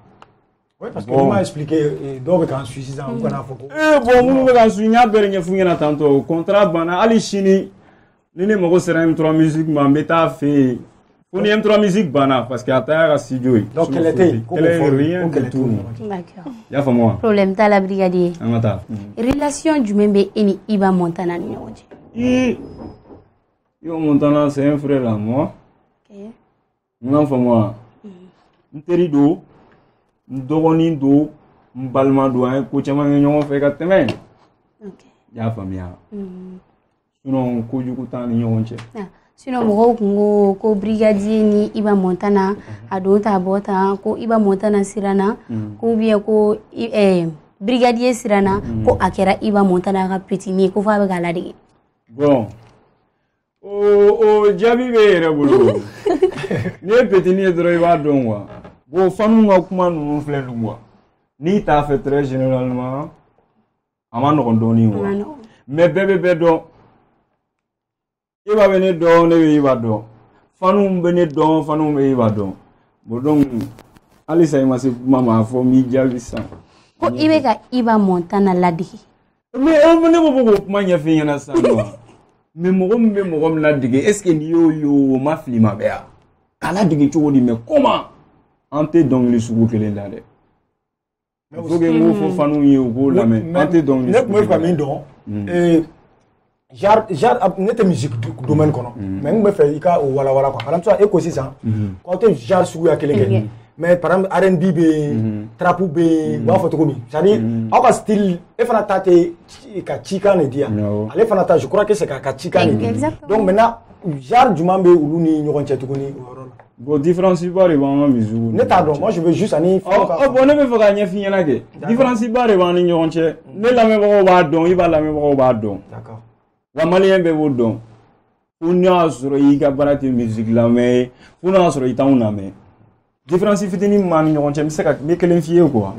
Oui, parce que tu m'as expliqué dɔw bɛ k'an suit sisan u kana fɔ ko. Bon minnu bɛ k'an suit n y'a bɛɛ de ɲɛf'u ɲɛna tantôt contrat banna hali sini ni ne mago sera M3 Music ma n bɛ taa fɛ yen. Pour M3 Music bana parce que à studio. Donc quel était rien du tout. D'accord. Ya fa moi. Problème ta la brigadier. Amata. Relation du même Eni Iba Montana ni ñoje. Iba Montana c'est un frère à moi. OK. Non fa moi. Nteri do, ndogoni do, mbalma do ay ko chama ñoo fe ka teme. OK. Ya fa miya. Sinon ko jugu tan ni ñoo nche. Sinon mɔgɔw kun ko ko brigadier ni Iba Montana a don ta bɔ tan ko Iba Montana siranna ko bien ko brigadier siranna ko a kɛra Iba Montana ka petit ni ko fa bɛ ka ladege. Bon. O jaabi bɛ yɛrɛ bolo. Ni ye petit ni ye dɔrɔn i b'a dɔn quoi. Bon fanu ka kuma ninnu filɛ nin quoi. N'i t'a fɛ très généralement a ma nɔgɔn dɔɔnin quoi. Mais bɛɛ bɛ bɛɛ dɔn. Iba bɛ ne dɔn ne bɛ Iba dɔn fanu bɛ ne dɔn fanu bɛ Iba dɔn bon donc halisa i ma se kuma ma fɔ n b'i jaabi sisan ko i bɛ ka Iba Montana ladege. mais ne ma bɔ k'o kuma ɲɛf'i ɲɛna sisan quoi mais mɔgɔ min bɛ mɔgɔ min ladege est ce que n'i y'o ye o ma fili ma bɛ yan k'a ladege cogo di mais comment an tɛ dɔnkili sugu kelen la dɛ il faut que n k'o fɔ fanu ye u k'o lamɛn an tɛ dɔnkili sugu kelen la. ne tun bɛ fɛ min dɔn genre ne tɛ musique domaine kɔnɔ mais n bɛ fɛ i ka o walawala quoi par exemple e ko sisan k'aw tɛ genre suguya kelen kɛ mais par exemple R&B bɛ yen trap bɛ yen u b'a fɔ cogo min c'est à dire aw ka style e fana ta tɛ ka cikan de di yan ale fana ta je crois que c'est ka cikan de di donc maintenant genre jumɛn bɛ olu ni ɲɔgɔn cɛ tuguni o yɔrɔ la. Bon différence ba de b'an ka musique ne t'a dɔn moi je veux juste ani. bon ne bɛ fɛ ka ɲɛf'i ɲɛna kɛ différence ba de b'an ni ɲɔgɔn cɛ ne lamɛnbagaw b'a dɔn i b'a lamɛnbagaw b'a dɔn. D'accord. Wa malien bɛ b'o dɔn fo n'a sɔrɔ i ka baara tɛ musique lamɛn ye fo n'a sɔrɔ i t'anw lamɛn différence fitinin min b'an ni ɲɔgɔn cɛ n bɛ se ka n bɛ kelen f'i ye quoi.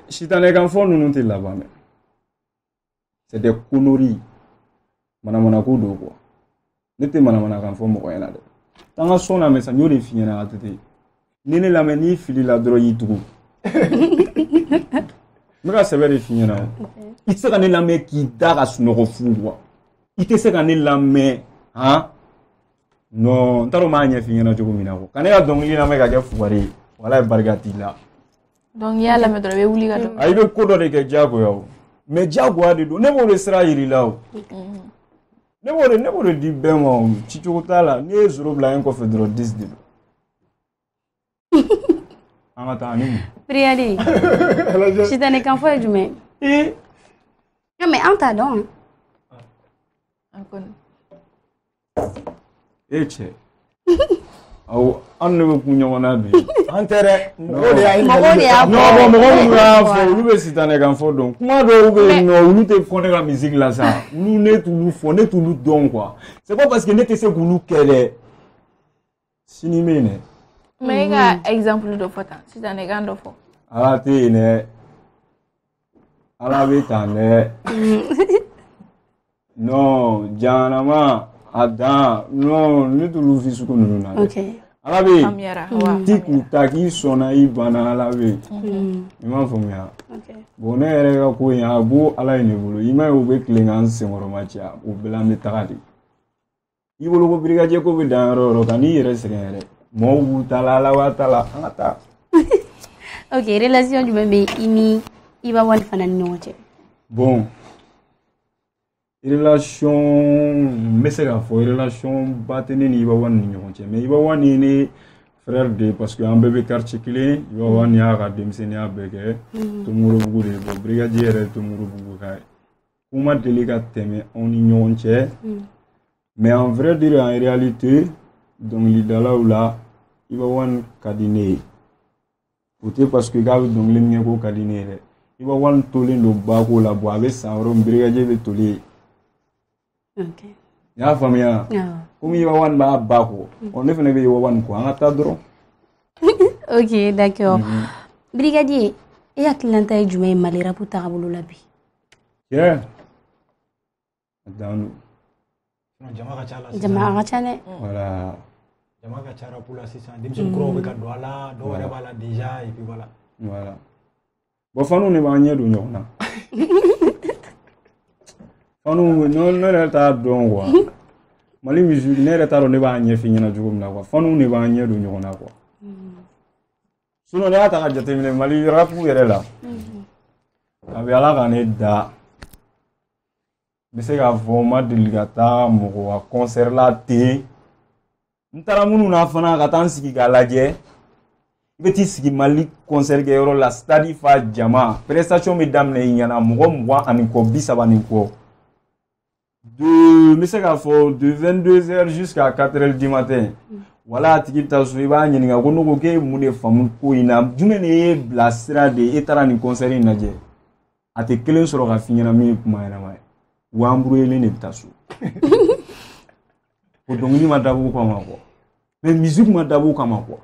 sitanɛkan fɔ ninnu tɛ laban dɛ c'est des conneries manamanako don quoi ne tɛ manamanakan fɔ mɔgɔ ɲɛna dɛ t'an ka son lamɛn sa n y'o de f'i ɲɛna a tɛ ten ni ne lamɛn n'i filila dɔrɔn y'i tugu n bɛ ka sɛbɛn de f'i ɲɛna o. I tɛ se ka ne lamɛn k'i da ka sunɔgɔ fu quoi i tɛ se ka ne lamɛn han non n t'a dɔn n b'a ɲɛf'i ɲɛna cogo min na quoi ka ne ka dɔnkili lamɛn ka kɛ fugari ye wala ye barika t'i la. Donc n'i y'a lamɛn dɔrɔn i bɛ wuli ka dɔn. I bɛ ko dɔ de kɛ diyagoya o mais diyagoya de don ne b'o de sira yir'i la o ne b'o de di bɛɛ ma o ci cogo t'a la n'i ye zoro bila n kɔfɛ dɔrɔn 10 de don. An ka taa ani mun. Brigadier sitanɛkan fɔ ye jumɛn ye. Non mais an t'a dɔn. Cɛ awɔ an ne bɛ kun ɲɔgɔn na bi. An tɛ dɛ mɔgɔw de y'a fɔ. non mɔgɔ minnu y'a fɔ olu bɛ sitanɛkan fɔ dɔn kuma dɔw bɛ yen nɔ olu tɛ fɔ ne ka musique la sa olu ne t'olu fɔ ne t'olu dɔn quoi c'est pas parce que ne tɛ se k'olu kɛ dɛ sini bɛ yen dɛ. Mais i ka exemple dɔ fɔ tan sitanɛkan dɔ fɔ. Ala tɛ yen dɛ ala bɛ tan dɛ non jahanama a dan non ne t'olu fi sugu ninnu na dɛ ala bɛ yen ti k'u ta k'i sɔnna i banna ala bɛ yen i m'a faamuya bon ne yɛrɛ ka ko in a b'o ala ye ne bolo i m'a ye u bɛ tilen k'an senkɔrɔ ma caya o bɛɛ la an bɛ taga de i bolo ko brigadier ko bɛ dan yɔrɔ o yɔrɔ kan n'i yɛrɛ sɛgɛn yɛrɛ mɔgɔw b'u ta la ala b'a ta la an ka taa. Ok relation jumɛn bɛ i ni Iba One fana ni ɲɔgɔn cɛ. Bon relation n bɛ se k'a fɔ relation ba tɛ ne ni Iba One ni ɲɔgɔn cɛ mais Iba One ye ne frère de parce que an bɛɛ bɛ quartier kelen Iba One y'a ka denmisɛnniya bɛɛ kɛ Tomorobugu de bon brigadier yɛrɛ Tomorobugu ka ye ko ma deli ka tɛmɛ anw ni ɲɔgɔn cɛ mais en vrai dire en réalité dɔnkilidalaw la Iba One ka di ne ye o tɛ parce que k'a bɛ dɔnkili min kɛ ko ka di ne ye dɛ i b'a wari tolen don bako la bɔ a bɛ san yɔrɔ min brigadier bɛ toli yen i y'a faamuya komi i b'a wari b'a bako ne fana bɛ i b'a wari ko an ka taa dɔrɔn. Ok, d'accord. Brigadier, e hakilina ye jumɛn ye Mali rap tagabolo la bi? Tiɲɛ dan jama ka ca la jama ka ca dɛ. Voilà. Jama ka ca rap la sisan denmisɛnnin kuraw bɛ ka don a la dɔw yɛrɛ b'a la déjà et puis voilà. Voilà. Bon fanu ne b'an ɲɛ don ɲɔgɔn na. Fanu ne yɛrɛ t'a dɔn quoi. Mali musique ne yɛrɛ t'a dɔn ne b'a ɲɛf'i ɲɛna cogo min na quoi. Fanu ne b'an ɲɛ don ɲɔgɔn na quoi. Sinon ne y'a ta ka jateminɛ Mali rap yɛrɛ la. A bɛ Ala ka ne da. N bɛ se k'a fɔ n ma deli ka taa mɔgɔ ka concert la ten. N taara minnu na fana ka taa n sigi k'a lajɛ. I bɛ t'i sigi Mali concert kɛyɔrɔ la stade fa jama prestation bɛ daminɛ i ɲɛna mɔgɔ 20 ani kɔ 30 ni kɔ. N bɛ se k'a fɔ de 22h jusqu'à 4h du matin. Wala a tigi bɛ taa so i b'a ɲininka ko ne ko k'e ye mun de faamu ko in na jumɛn de ye bila sira de e taara nin concert in lajɛ a tɛ kelen sɔrɔ ka f'i ɲɛna min ye kuma yɛrɛma ye wa embrouillé de bɛ taa so. O dɔnkili ma dabɔ o kama quoi mais musique ma dabɔ o kama quoi.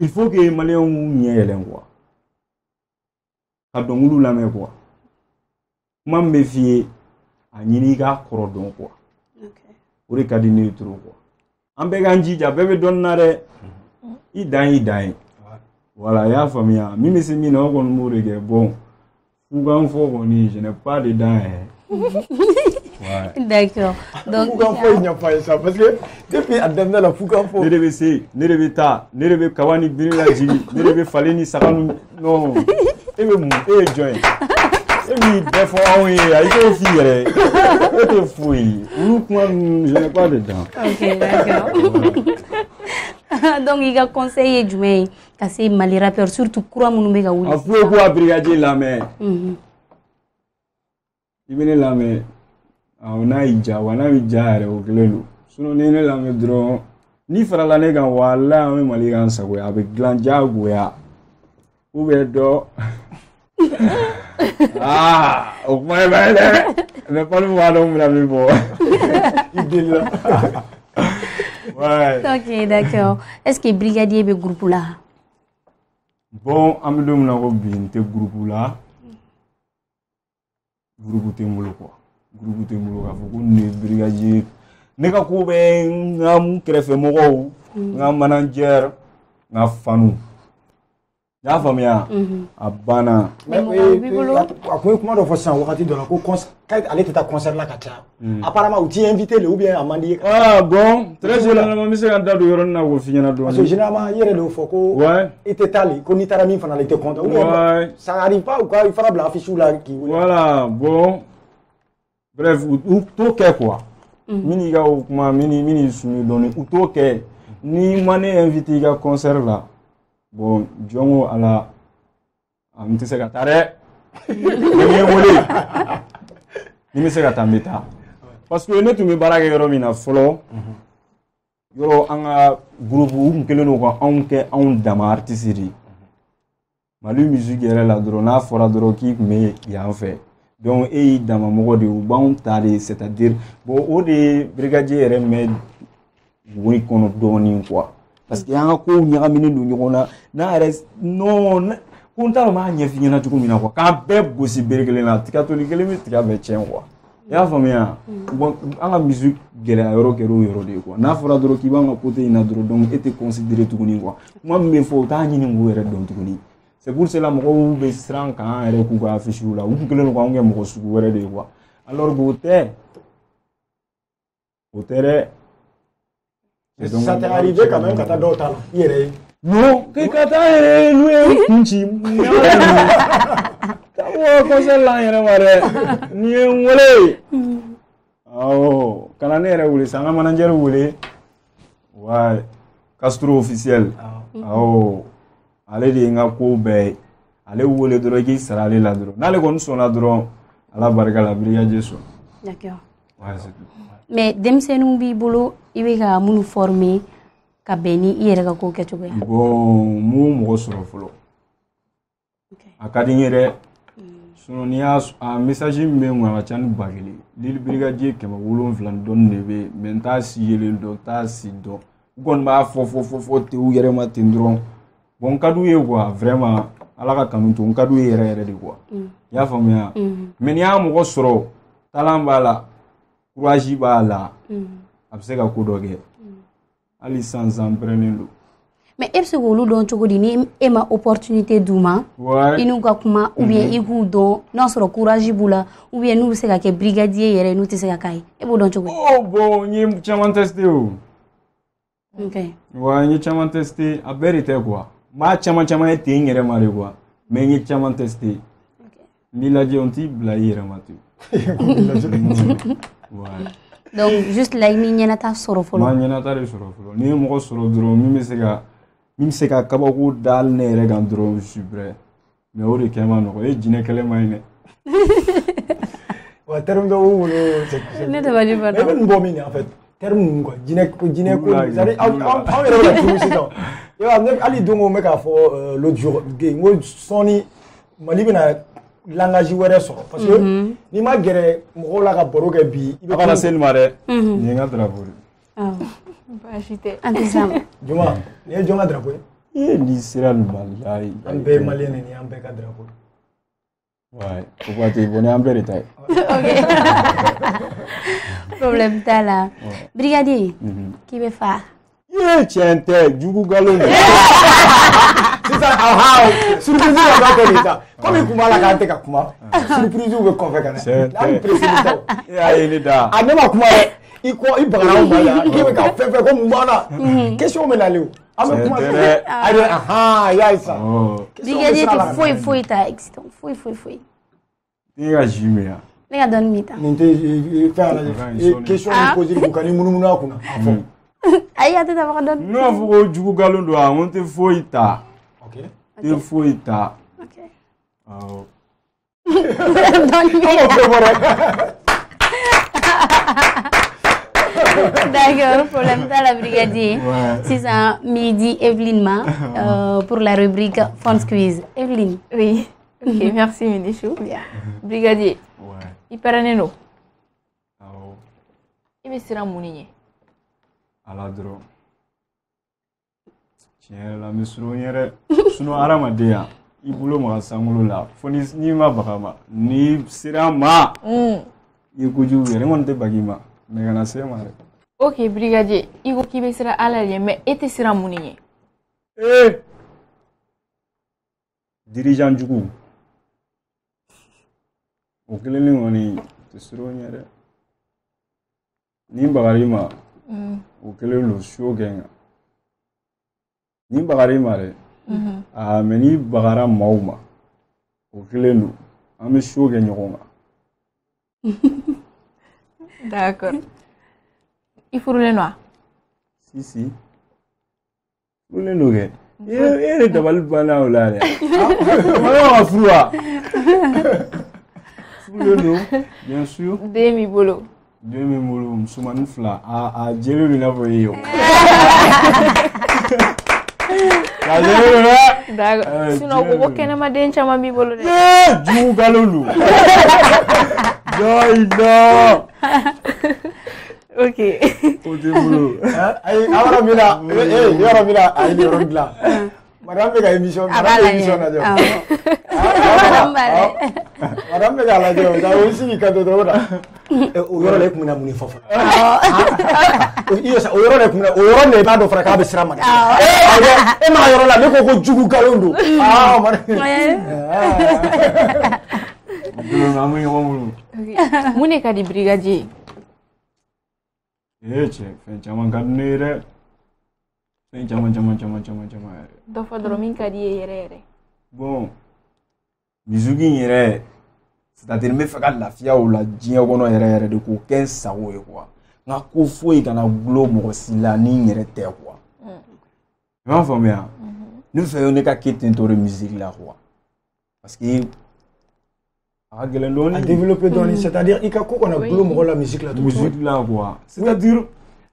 Il faut que Maliens ɲɛ yɛlɛn quoi ka dɔnkiliw lamɛn quoi kuma min bɛ f'i ye a ɲini i k'a kɔrɔ dɔn quoi o de ka di ne ye trop quoi. An bɛɛ k'an jija bɛɛ bɛ dɔnni na dɛ i dan y'i dan ye voilà i y'a faamuya min bɛ se min na o kɔni b'o de kɛ bon fukan fɔ kɔni je n'ai pas de dents ouais. D'accord. Donc fukan fɔ in ɲafa ye sa parce que depuis a daminɛ la fukan fɔ ne de bɛ se ne de bɛ taa ne de bɛ kaba ni biri lajigin ne de bɛ falen ni saga nu non e bɛ mun e ye jɔn ye e b'i bɛɛ fɔ anw ye a i t'o f'i yɛrɛ e tɛ foyi ye olu kuma ninnu je n'ai pas de dents. Ok, d'accord. Donc i ka conseil ye jumɛn ye ka se Mali rappeur surtout kura minnu bɛ ka wuli. A f'u ye ko a brigadier lamɛn. I bɛ ne lamɛn n'a y'i ja wa n'a y'i ja yɛrɛ o kelen don sinon ni ne lamɛn dɔrɔn n'i farala ne kan walahi an bɛ Mali k'an sago ye a bɛ dilan diyagoya ou bien dɔ o kuma ye ba ye dɛ mais Fanu b'a dɔn n bɛna min fɔ i delila. Ouais. Ok, d'accord. Est-ce que brigadier bɛ groupe la? Bon an bɛ don min na ko bi n tɛ groupe la. Groupe tɛ n bolo quoi. Groupe tɛ n bolo k'a fɔ ko nin ye brigadier ne ka ko bɛ n ka kɛrɛfɛmɔgɔw n ka manager n ka Fanu. I y'a faamuya a banna. a kun ye kuma dɔ fɔ sisan wagati dɔ la ko ale tɛ taa concert la ka caya apparemment u t'i invité le ou bien a man di ye. Bon très généralement n bɛ se ka n da don yɔrɔnin na k'o f'i ɲɛna dɔɔni. Parce que généralement i yɛrɛ de y'o fɔ ko i tɛ taa ko n'i taara min fana la i tɛ content ou bien ça arrive pas ou quoi i fana bila affiche la k'i wele. Voilà bon bref u t'o kɛ quoi. Min y'i ka o kuma min y'i sunu dɔɔni u t'o kɛ ni ma ne invité i ka concert la. Bon jɔn ko ala n tɛ se ka taa dɛ ni ye wele ni bɛ se ka taa n bɛ taa parce que ne tun bɛ baara kɛ yɔrɔ min na fɔlɔ yɔrɔ an ka groupe u tun kɛlen don ka anw kɛ anw dama artiste de Mali musique yɛrɛ la dɔrɔn n'a fɔra dɔrɔn k'i tun bɛ yan fɛ donc e y'i dama mɔgɔ de u b'anw ta de c'est à dire bon o de ye brigadier yɛrɛ mɛ wori kɔnɔ dɔɔnin quoi. Parce que an ka kow ɲagaminen don ɲɔgɔn na n'a yɛrɛ non ko n t'a dɔn n b'a ɲɛf'i ɲɛna cogo min na quoi k'an bɛɛ gosi bere kelen na tigatɔli kelen bɛ tiga bɛɛ tiɲɛ quoi i y'a faamuya an ka musique gɛlɛya yɔrɔ kɛra o yɔrɔ de ye quoi n'a fɔra dɔrɔn k'i b'an ka côté in na dɔrɔn donc e tɛ considérer tuguni quoi kuma min bɛ fɔ u t'a ɲini k'u yɛrɛ dɔn tuguni c'est pour cela mɔgɔw bɛ siran k'an yɛrɛ k'u ka affiche la u tun kɛlen don k'anw kɛ mɔgɔ sugu wɛrɛ de ye quoi alors que o tɛ dɛ. Ça t'est arrivé quand même ka taa dɔw ta la i yɛrɛ ye. Non k'i ka taa yɛrɛ n'u ye kun ci taa bɔ concert la n yɛrɛ ma dɛ n'i ye n wele awɔ ka na ne yɛrɛ wele sisan an ka manager wele ouais Castro officiel awɔ ale de ye n ka ko bɛɛ ye ale wele dɔrɔn i k'i sara ale la dɔrɔn n'ale kɔni sɔnna dɔrɔn ala barika la brigadier sɔn. D'accord. Ouais c'est tout. Mais denmisɛnninw b'i bolo i bɛ ka minnu former ka bɛn ni i yɛrɛ ka kow kɛcogoya bon mu mɔgɔ sɔrɔ fɔlɔ a ka di n ye dɛ sinon n'i y'a a message min bɛ n kun a ka ca ni 1000 Lil Brigadier 700 dɔɔni de bɛ mais n t'a si yelen dɔn n t'a si dɔn u kɔni b'a fɔ ten u yɛrɛ ma ten dɔrɔn bon n ka d'u ye quoi vraiment ala ka kanu to n ka d'u ye yɛrɛ yɛrɛ de quoi i y'a faamuya mais n'i y'a mɔgɔ sɔrɔ talent b'a la courage b'a la a bɛ se ka ko dɔ kɛ hali sisan n pɛrɛnnen don mais e bɛ se k'olu dɔn cogo di ni e ma opportunité d'u ma i n'u ka kuma ou bien i k'u dɔn n'a sɔrɔ courage b'u la ou bien n'u bɛ se ka kɛ brigadier yɛrɛ n'u tɛ se ka k'a ye e b'o dɔn cogo di oh bon n ye caman testé o wa n ye caman testé a bɛɛ de tɛ quoi maa caman ye ten n yɛrɛ ma de quoi mais n ye caman testé n'i lajɛ n t'i bila i yɛrɛ ma ten donc juste la i ni ɲɛnata sɔrɔ fɔlɔ ma ɲɛnata de sɔrɔ fɔlɔ n'i ye mɔgɔ sɔrɔ dɔrɔn min bɛ se ka kabako da hali ne yɛrɛ kan dɔrɔn je suis prêt mais o de kɛ ma nɔgɔ e jinɛ kɛlɛ ma ɲi dɛ wa terme dɔ b'u bolo ne tɛ baji ba dɔn mais bɛ nin bɔ min en fait terme ninnu quoi jinɛ ko c'est-à-dire aw yɛrɛ bɛ ka turu sisan hali don ko n bɛ k'a fɔ l'autre jour n ko sɔɔni Mali bɛna langage wɛrɛ sɔrɔ parce que n'i ma gɛrɛ mɔgɔw la ka baro kɛ bi i bɛ kana se nin ma dɛ nin ye n ka drapeau de baasi tɛ an tɛ s'a ma Juma nin ye jɔn ka drapeau ye n'i sera nin ma an bɛɛ ye maliyɛn de ni an bɛɛ ka drapeau ouais o ko tɛ bon an bɛɛ de ta ye problème t'a la brigadier k'i bɛ fa tiɲɛ tɛ jugu nkalon sisan surprise bɛ k'a kɛ de sa komi kun b'a la k'an tɛ ka kuma surprise bɛ kɔfɛ ka na an bɛ préciser taw e y'a ye ne da a ne ma kuma dɛ i bagara anw ma yan k'i bɛ ka fɛn fɛn ko mun b'an na question bɛ nalen o an bɛ kuma dɛ ayi i y'a ye sa brigadier tɛ foyi ta existant foyi ne ka ji min yan ne ka dɔnni min ta nin tɛ fɛn lajɛ question min posé kun ka ni munumunu a kunna a fɔ ayi a tɛ taa baga dɔnni ne b'a fɔ ko jugu nkalon don a n ko n tɛ foyi ta tɛ foyi ta awɔ d'accord problème t'a la brigadier sisan midi Evelyne ma pour la rubrique Fun Quiz Evelyne oui ok merci Minichou brigadier i pɛrɛnnen don awɔ i bɛ siran mun ɲɛ ala dɔrɔn tiɲɛ yɛrɛ la n bɛ siran o ɲɛ dɛ sinon hadamadenya i bolo maga sankolo la fo n'i ma baga ma n'i sera n ma i ye kojugu yɛrɛ n kɔni tɛ bagi ma mais kana se ma dɛ ok brigadier i ko k'i bɛ siran ala de ɲɛ mais e tɛ siran mun ɲɛ dirigeant jugu o kelen kɔni tɛ siran o ɲɛ dɛ ni bagar'i ma o kelen don so kɛ n kan ni bagar'i ma dɛ mais n'i bagara maaw ma o kelen don an bɛ so kɛ ɲɔgɔn kan d'accord i furulen don wa si furulen don kɛ e de dabali banna o la dɛ ma ka furu wa furulen don bien sûr den b'i bolo den bɛ n bolo musomanin 2 a jɛlen don i n'a fɔ e ye o a jɛlen don dɛ d'accord sinon ko kɛnɛma den caman b'i bolo dɛ jugu nkalon don ok o tɛ n bolo ayi yɔrɔ min na a ye nin yɔrɔ dilan madame bɛ ka émission lajɛ madame bɛ k'a lajɛ o o sigi ka to dɔrɔn o yɔrɔ la e tun bɛna mun de fɔ fɔlɔ o yɔrɔ la tun bɛna o yɔrɔ la i b'a dɔn fana k'a bɛ siran ma dɛ e ma yɔrɔ la ne ko jugu nkalon don an bɛ ɲɔgɔn bolo mun de ka di brigadier cɛ fɛn caman ka di ne ye dɛ fɛn caman yɛrɛ dɔ fɔ dɔrɔn min ka di ye yɛrɛ yɛrɛ bon musique in yɛrɛ c'est-à-dire n bɛ fɛ ka lafiya o la diɲɛ kɔnɔ yɛrɛ de k'o kɛ n sago ye quoi n ka ko foyi kana gulo mɔgɔ si la ni n yɛrɛ tɛ quoi i m'a faamuya ne fɛ ne ka kɛ ten tɔ de musique la quoi parce que a ka gɛlɛn dɔɔni a développer dɔɔni c'est-à-dire i ka ko kana gulo mɔgɔ la musique la quoi c'est-à-dire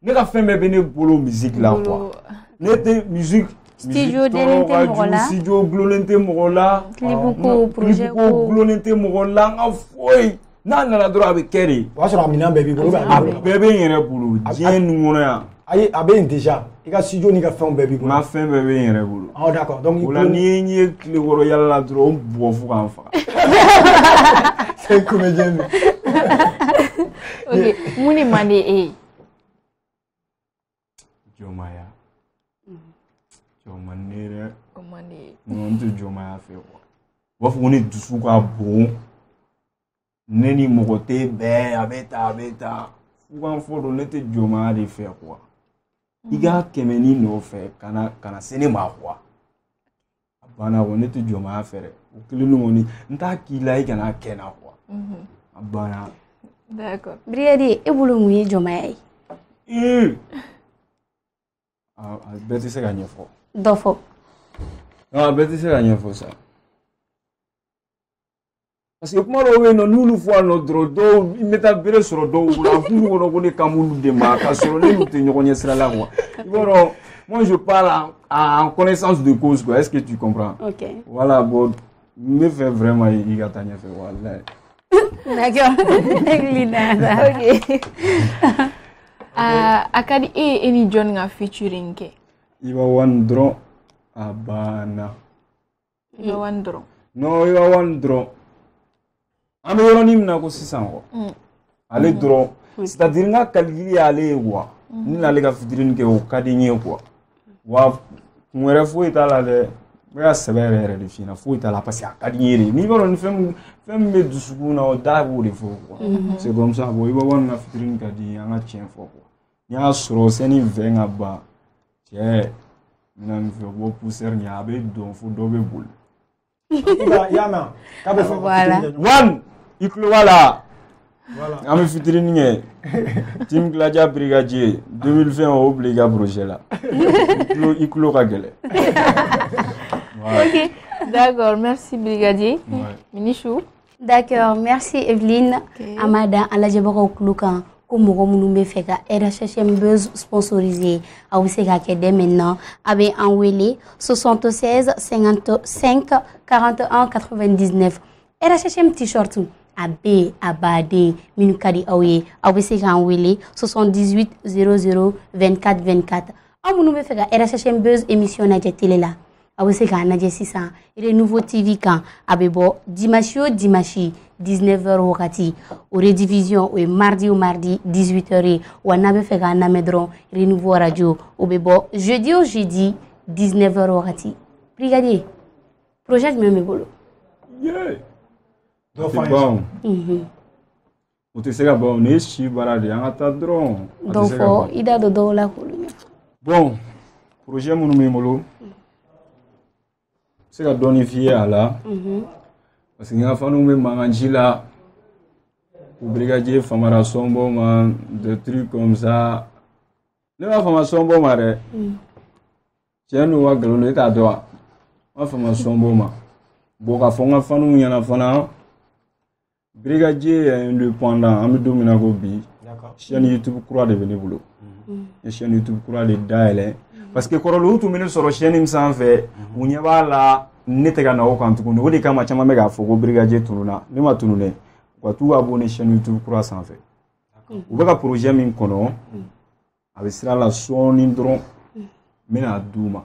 ne ka fɛn bɛɛ bɛ ne bolo musique la quoi N'était musique. Studio Delente Mogola. Studio Glolente Mogola. Clibuko projet ko Glolente Mogola nga foy. Na na dro avec Kerry. O sera mina baby bolo ba. Bébé yere bulu. Dien numono ya. Ayi abe déjà. I ka studio ni ka fɛn baby bolo. Ma fɛn bébé yere bulu. Ah d'accord. Donc il faut ni ni clé woro yalla dro bo fu kan fa. C'est comédien. OK, muni mande e. Jomaya. Jomanere. Mande. Non tu Jomaya fe wa. Wa fu ni dusu ka bon. Neni mogote be abeta. Fu kan fo do ne te Jomaya de fe quoi. Iga kemeni no fe kana sene ma quoi. Abana woni te Jomaya fere. O kilinu woni nta kila i kana kena quoi. Abana. D'accord. Brigadier, e bolo mu ye Jomaya yi? Beti se gagner fort. Dofo. Ah, Beti se gagner fort ça. Parce que kuma do we no nulu fo no dro do meta bere soro do la kulu wono ko ne kamulu de ma ka soro ne muté nyokonya sira la quoi. Bon, moi je parle en connaissance de cause quoi. Est-ce que tu comprends? OK. Voilà, bon, me fait vraiment il gatanya fait voilà. D'accord. Linda. OK. Akadi any John nga featuring ke. Iba wandro abana. Iba wandro. No, iba wandro. Ame yoro nimna ko sisan ko. Ale dro. C'est-à-dire nga calculer ale wa. Ni na le ka featuring ke o kadinye quoi. Wa mwere fo itala de. Mwa sebere de fina fo itala parce que kadinye ni baro ni fem me dusuku na o da wo de fo quoi. C'est comme ça bo iba wan featuring ka di nga tien fo quoi. Nya soro seni venga ba. Che na mi fe bo pousser nya be don fo do be bul. Yama. Ka be fo. Voilà. One iklo wala. Voilà. Ami featuring Team Gladia Brigadier 2020 obliga projet là. Iklo ka gele. OK. D'accord, merci Brigadier. Ouais. Minichou. D'accord, merci Evelyne. Okay. Amada alajebako kulukan ko mogo munu be fɛ ka RHHM Buzz sponsorisé a bɛ se ka kɛ dès maintenant a bɛ an wele 76 55 41 99 RHHM t-shirt a bɛ a baden minnu ka di aw ye aw bɛ se k'an wele 78 00 24 24 aw minnu bɛ fɛ ka RHHM Buzz émission lajɛ télé la aw bɛ se k'an lajɛ sisan Renouveau TV kan a bɛ bɔ dimanche o dimanche 19h wakati o rediffusion o mardi o mardi 18h wa n'a bɛ fɛ k'an lamɛn dɔrɔn Renouveau radio o bɛ bɔ jeudi o jeudi 19h wakati brigadier projet jumɛn bɛ bolo? Yeah. Bon. O tɛ se ka ban ne si baara de an ka taa dɔrɔn. Dɔw fɔ i da don dɔw la k'olu ɲɛ. Bon, projet minnu bɛ n bolo. Se ka dɔɔni f'i ye a la. Parce que n ka fanu bɛ mankan ci la. O brigadier famara sɔnbɔ ma des trucs comme ça. Ne b'a fama sɔnbɔ ma dɛ. Tiɲɛ don wa nkalon don e t'a dɔn wa? N b'a fama sɔnbɔ ma. Bon ka fɔ n ka fanu ɲɛna fana. Brigadier est indépendant, an bɛ don min na ko bi. Chaîne YouTube kura de bɛ ne bolo. N ye chaîne YouTube kura de dayɛlɛ. Parce que kɔrɔlen u tun bɛ ne sɔrɔ chaîne min sanfɛ u ɲɛ b'a la ne tɛ ka na o kan tuguni o de kama caman bɛ k'a fɔ ko Brigadier tununa ne ma tunu dɛ u ka t'u abonné chaîne YouTube kura sanfɛ u bɛ ka projet min kɔnɔ a bɛ sira la sɔɔni dɔrɔn n bɛna d'u ma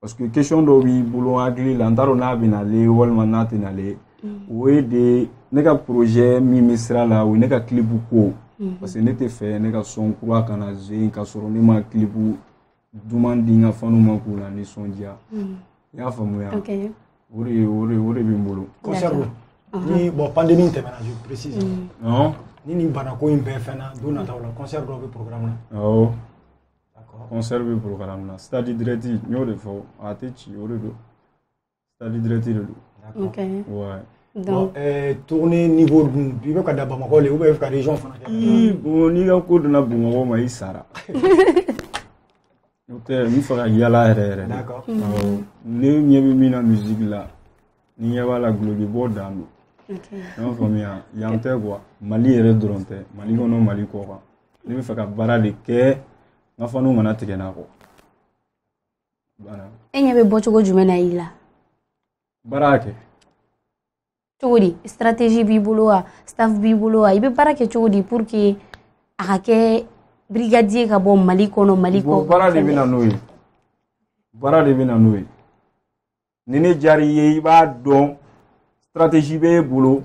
parce que question dɔw b'i bolo hakili la n t'a dɔn n'a bɛ nalen walima n'a tɛ nalen o ye de ne ka projet min bɛ sira la o ye ne ka clip ko parce que ne tɛ fɛ ne ka son kura kana zen ka sɔrɔ ne ma clip duman di n ka fanu ma k'u la nisɔndiya i y'a faamuya o de bɛ n bolo. Concert ni bon pandémie tɛmɛna je précise ni nin banako in bɛɛ fɛnna don nataw la concert dɔw bɛ programme na. Awɔ concert bɛ programme na stade direct n y'o de fɔ a tɛ ci o de don stade direct de don. Ok. Ouais. Donc tournée niveau dun i bɛ ka da Bamakɔ le ou bien i bɛ ka région fana kɛ. Bon n'i ka ko donna Bamakɔ ma i sara. O tɛ n fɛ ka yala yɛrɛ yɛrɛ de. D'accord. Ne ɲɛ bɛ min na musique la ni ɲɛ b'a la guloki bɔ dan don. I m'a faamuya yan tɛ quoi Mali yɛrɛ dɔrɔn tɛ Mali kɔnɔ Mali kɔ kan ne bɛ fɛ ka baara de kɛ n ka fanu kana tigɛ n na quoi. e ɲɛ bɛ bɔ cogo jumɛn na i la baara kɛ cogo di stratégie b'i bolo wa staff b'i bolo wa i bɛ baara kɛ cogo di pour que a ka kɛ brigadier ka bɔ Mali kɔnɔ Mali kɔ baara de bɛ na n'o ye baara de bɛ na n'o ye ni ne jari ye i b'a dɔn stratégie bɛ e bolo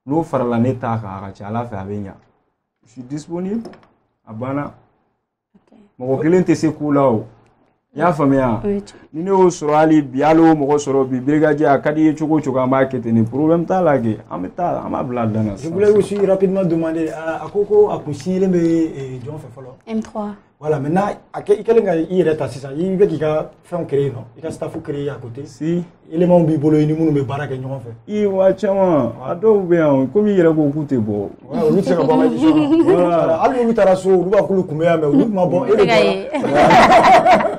n'o farala ne ta kan a ka ca Ala fɛ a bɛ ɲa je suis disponible a banna mɔgɔ kelen tɛ se ko la o i y'a faamuya ni ne y'o sɔrɔ hali bi hali o mɔgɔ sɔrɔ bi brigadier a ka di i ye cogo o cogo an b'a kɛ ten ni problème t'a la kɛ an bɛ taa an b'a bila dan na. Je voulais aussi rapidement demander a ko ko a kun sigilen bɛ jɔn fɛ fɔlɔ. M3. Voilà maintenant i kɛlen ka i yɛrɛ ta sisan i bɛ k'i ka fɛnw créer non i ka staff créer à côté. Si. éléments b'i bolo i ni minnu bɛ baara kɛ ɲɔgɔn fɛ. I wa caman a dɔw bɛ yan komi i yɛrɛ ko k'u tɛ bɔ. Olu tɛ se ka bɔ an ka émission na. Hali n'olu taara so olu b'a k'olu kun bɛ yan mais olu ma bɔ e de bɔra.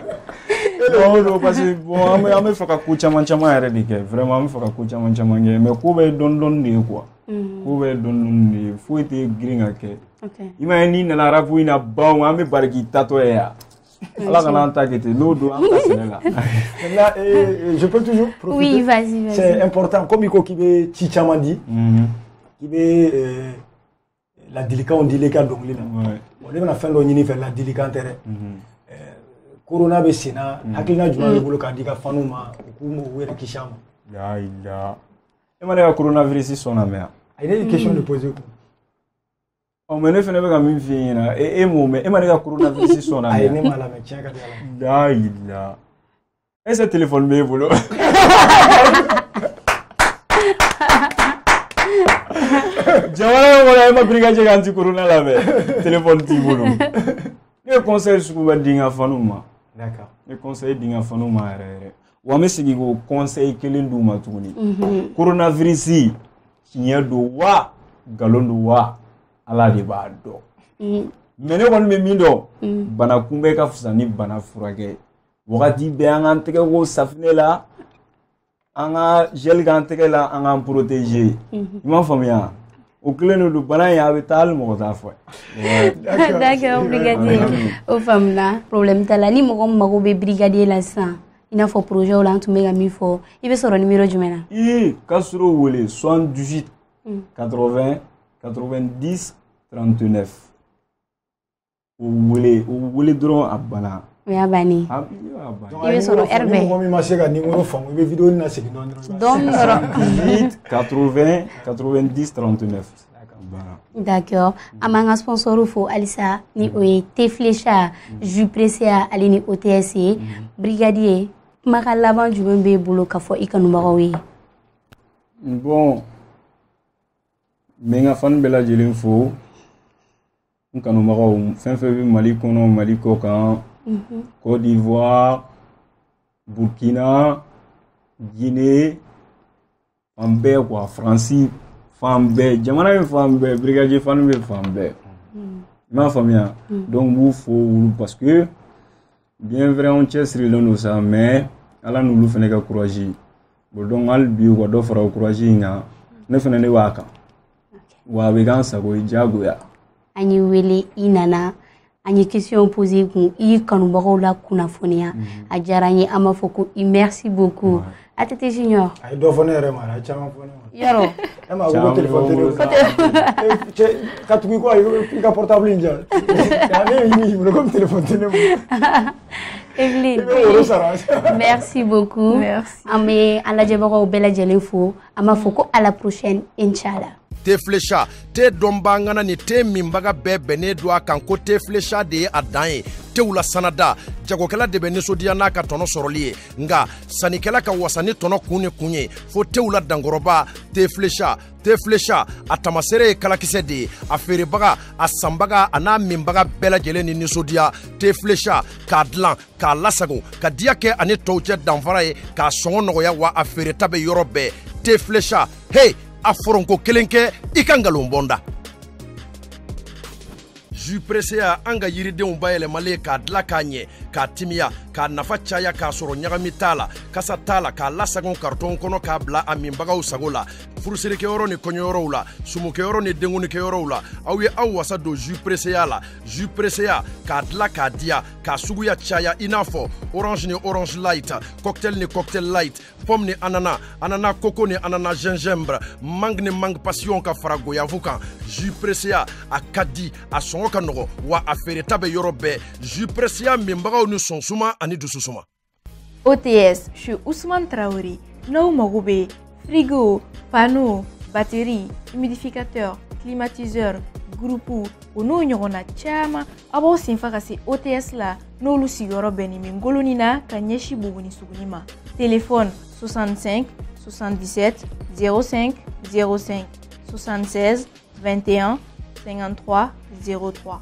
Non, parce que bon, an bɛ fɛ ka ko caman yɛrɛ de kɛ vraiment an bɛ fɛ ka ko caman kɛ mais ko bɛ dɔɔni de ye quoi. Ko bɛ dɔɔni de ye foyi tɛ girin ka kɛ. I m'a ye n'i nana arabu in na ban an bɛ bari k'i tatɔ ye yan. Ala kana an ta kɛ ten n'o don an bɛ taa sɛnɛ la. Maintenant je peux toujours profiter. Oui, vas-y. C'est important comme i ko k'i bɛ ci caman di. K'i bɛ ladilikanw di i ka dɔnkili la. Bon ne bɛna fɛn dɔ ɲini i fɛ ladilikan tɛ dɛ. Corona bɛ sen na hakilina jumɛn b'i bolo k'a di i ka faniw ma u k'u yɛrɛ kisi a ma. Yayila e ma ne ka coronavirus sɔn na mɛ yan. A ye ne ye question de poser kun. Ɔ mais ne fana bɛ ka min f'i ɲɛna e m'o mɛn e ma ne ka coronavirus sɔn na mɛ yan. A ye ne m'a lamɛn tiɲɛ ka di Ala. Yayila est-ce que téléphone b'e bolo. Jamana kɔnɔ e ma brigadier ka anti corona labɛn téléphone t'i bolo. Ne ye conseil sugu bɛ di n ka faniw ma. D'accord. Ne conseil di n ka faniw ma yɛrɛ. Wa an bɛ segin k'o conseil kelen d'u ma tuguni. Coronavirus tiɲɛ don wa nkalon don wa Ala de b'a dɔn. Mais ne kɔni bɛ min dɔn bana kunbɛn ka fisa ni bana furakɛ. Wagati bɛɛ an k'an tɛgɛ ko safinɛ la an ka gel k'an tɛgɛ la an k'an protéger. I m'a faamuya. O kelen de don bana in a bɛ taa hali mɔgɔ t'a fɔ. D'accord brigadier o faamuna problème t'a la ni mɔgɔ mago bɛ brigadier la sisan i n'a fɔ projet la an tun bɛ ka min fɔ i bɛ sɔrɔ numéro jumɛn na. Ka sɔrɔ wele 78 80 90 39 o wele dɔrɔn a banna. O y'a bannen. I bɛ sɔrɔ heure bɛɛ. Mɔgɔ min ma se ka numéro faamu i bɛ vidéo nin lasegin dɔɔni dɔrɔn. 80 90 39. D'accord an b'an ka sponsor fo halisa ni o ye Teflecha jus pressé ale ni OTS ye brigadier kumakan laban jumɛn b'e bolo ka fɔ i kanubagaw ye. Bon n bɛ n ka fani bɛɛ lajɛlen fo n kanubagaw fɛn fɛn bɛ Mali kɔnɔ Mali kɔ kan Côte d'Ivoire Burkina Guinée fan bɛɛ quoi Faransi fan bɛɛ jamana in fan bɛɛ brigadier fani bɛ fan bɛɛ i m'a faamuya donc n b'u fo olu parce que bien vrai an cɛsirilen don sa mais Ala n'olu fana ka courage bon donc hali bi u ka dɔ fara o courage in kan ne fana ne b'a kan wa a bɛ k'an sago ye diyagoya. An y'i wele i nana an ye question poser kun i y'i kanubagaw la kunnafoniya a diyara n ye an b'a fɔ ko i merci beaucoup. ATT Junior. A ye dɔ fɔ ne yɛrɛ ma a ye caman fɔ ne ma. Yɔrɔ. E ma ko téléphone ka tugu i kɔ i ka portable in diya. Ne ye ɲini bolo comme téléphone tɛ ne bolo. Evelyne. Merci beaucoup. Merci. An bɛ an lajɛbagaw bɛɛ lajɛlen fo an b'a fɔ ko à la prochaine inchallah. Teflecha te dɔnba ŋana ni te minbaga bɛɛ bɛnnen don a kan ko Teflecha de ye a dan ye tew la sanada jagokɛla de bɛ nisɔndiya n'a ka tɔnɔ sɔrɔli ye nka sannikɛla ka wasa ni tɔnɔ kun ni kun ye fo tew la dankɔrɔba Teflecha a tamasere ye kalakisɛ de ye a feerebaga a sanbaga a n'a minbaga bɛɛ lajɛlen ni nisɔndiya Teflecha k'a dilan k'a lasago ka diya kɛ ani tɔw cɛ danfara ye k'a sɔngɔ nɔgɔya wa a feereta bɛ yɔrɔ bɛɛ Teflecha hey a foronko kelen kɛ i ka ngalon bɔnda. Jus pressé an ka yiridenw bayɛlɛmalen k'a dilan k'a ɲɛ k'a timiya k'a nafa caya k'a sɔrɔ ɲagami t'a la kasa t'a la k'a lasagon karton kɔnɔ k'a bila a minbagaw sago la furusirikɛyɔrɔ ni kɔɲɔyɔrɔw la sumukɛyɔrɔ ni denkunikɛyɔrɔw la aw ye aw wasa don jus presseya la jus presseya k'a dila k'a diya k'a suguya caya i n'a fɔ orange ni orange light cocktail ni cocktail light pomme ni anana anana coco ni anana gingembre mangue ni mangue passion ka fara goyavu kan jus presseya a ka di a sɔngɔ ka nɔgɔ wa a feereta bɛ yɔrɔ bɛɛ jus presseya minbagaw ni sɔnsuma ani dususuma. OTS, je suis Ousmane Traoré. N'aw mago bɛ frigo, panneau, batterie, humidificateur, climatiseur, groupe o n'o ɲɔgɔnna caman a b'aw senfa ka se OTS la n'olu sigiyɔrɔ bɛnnen bɛ Ngoloni na ka ɲɛsin Buguni Suguni ma. Téléphone 65 77 05 05 76 21 53 03.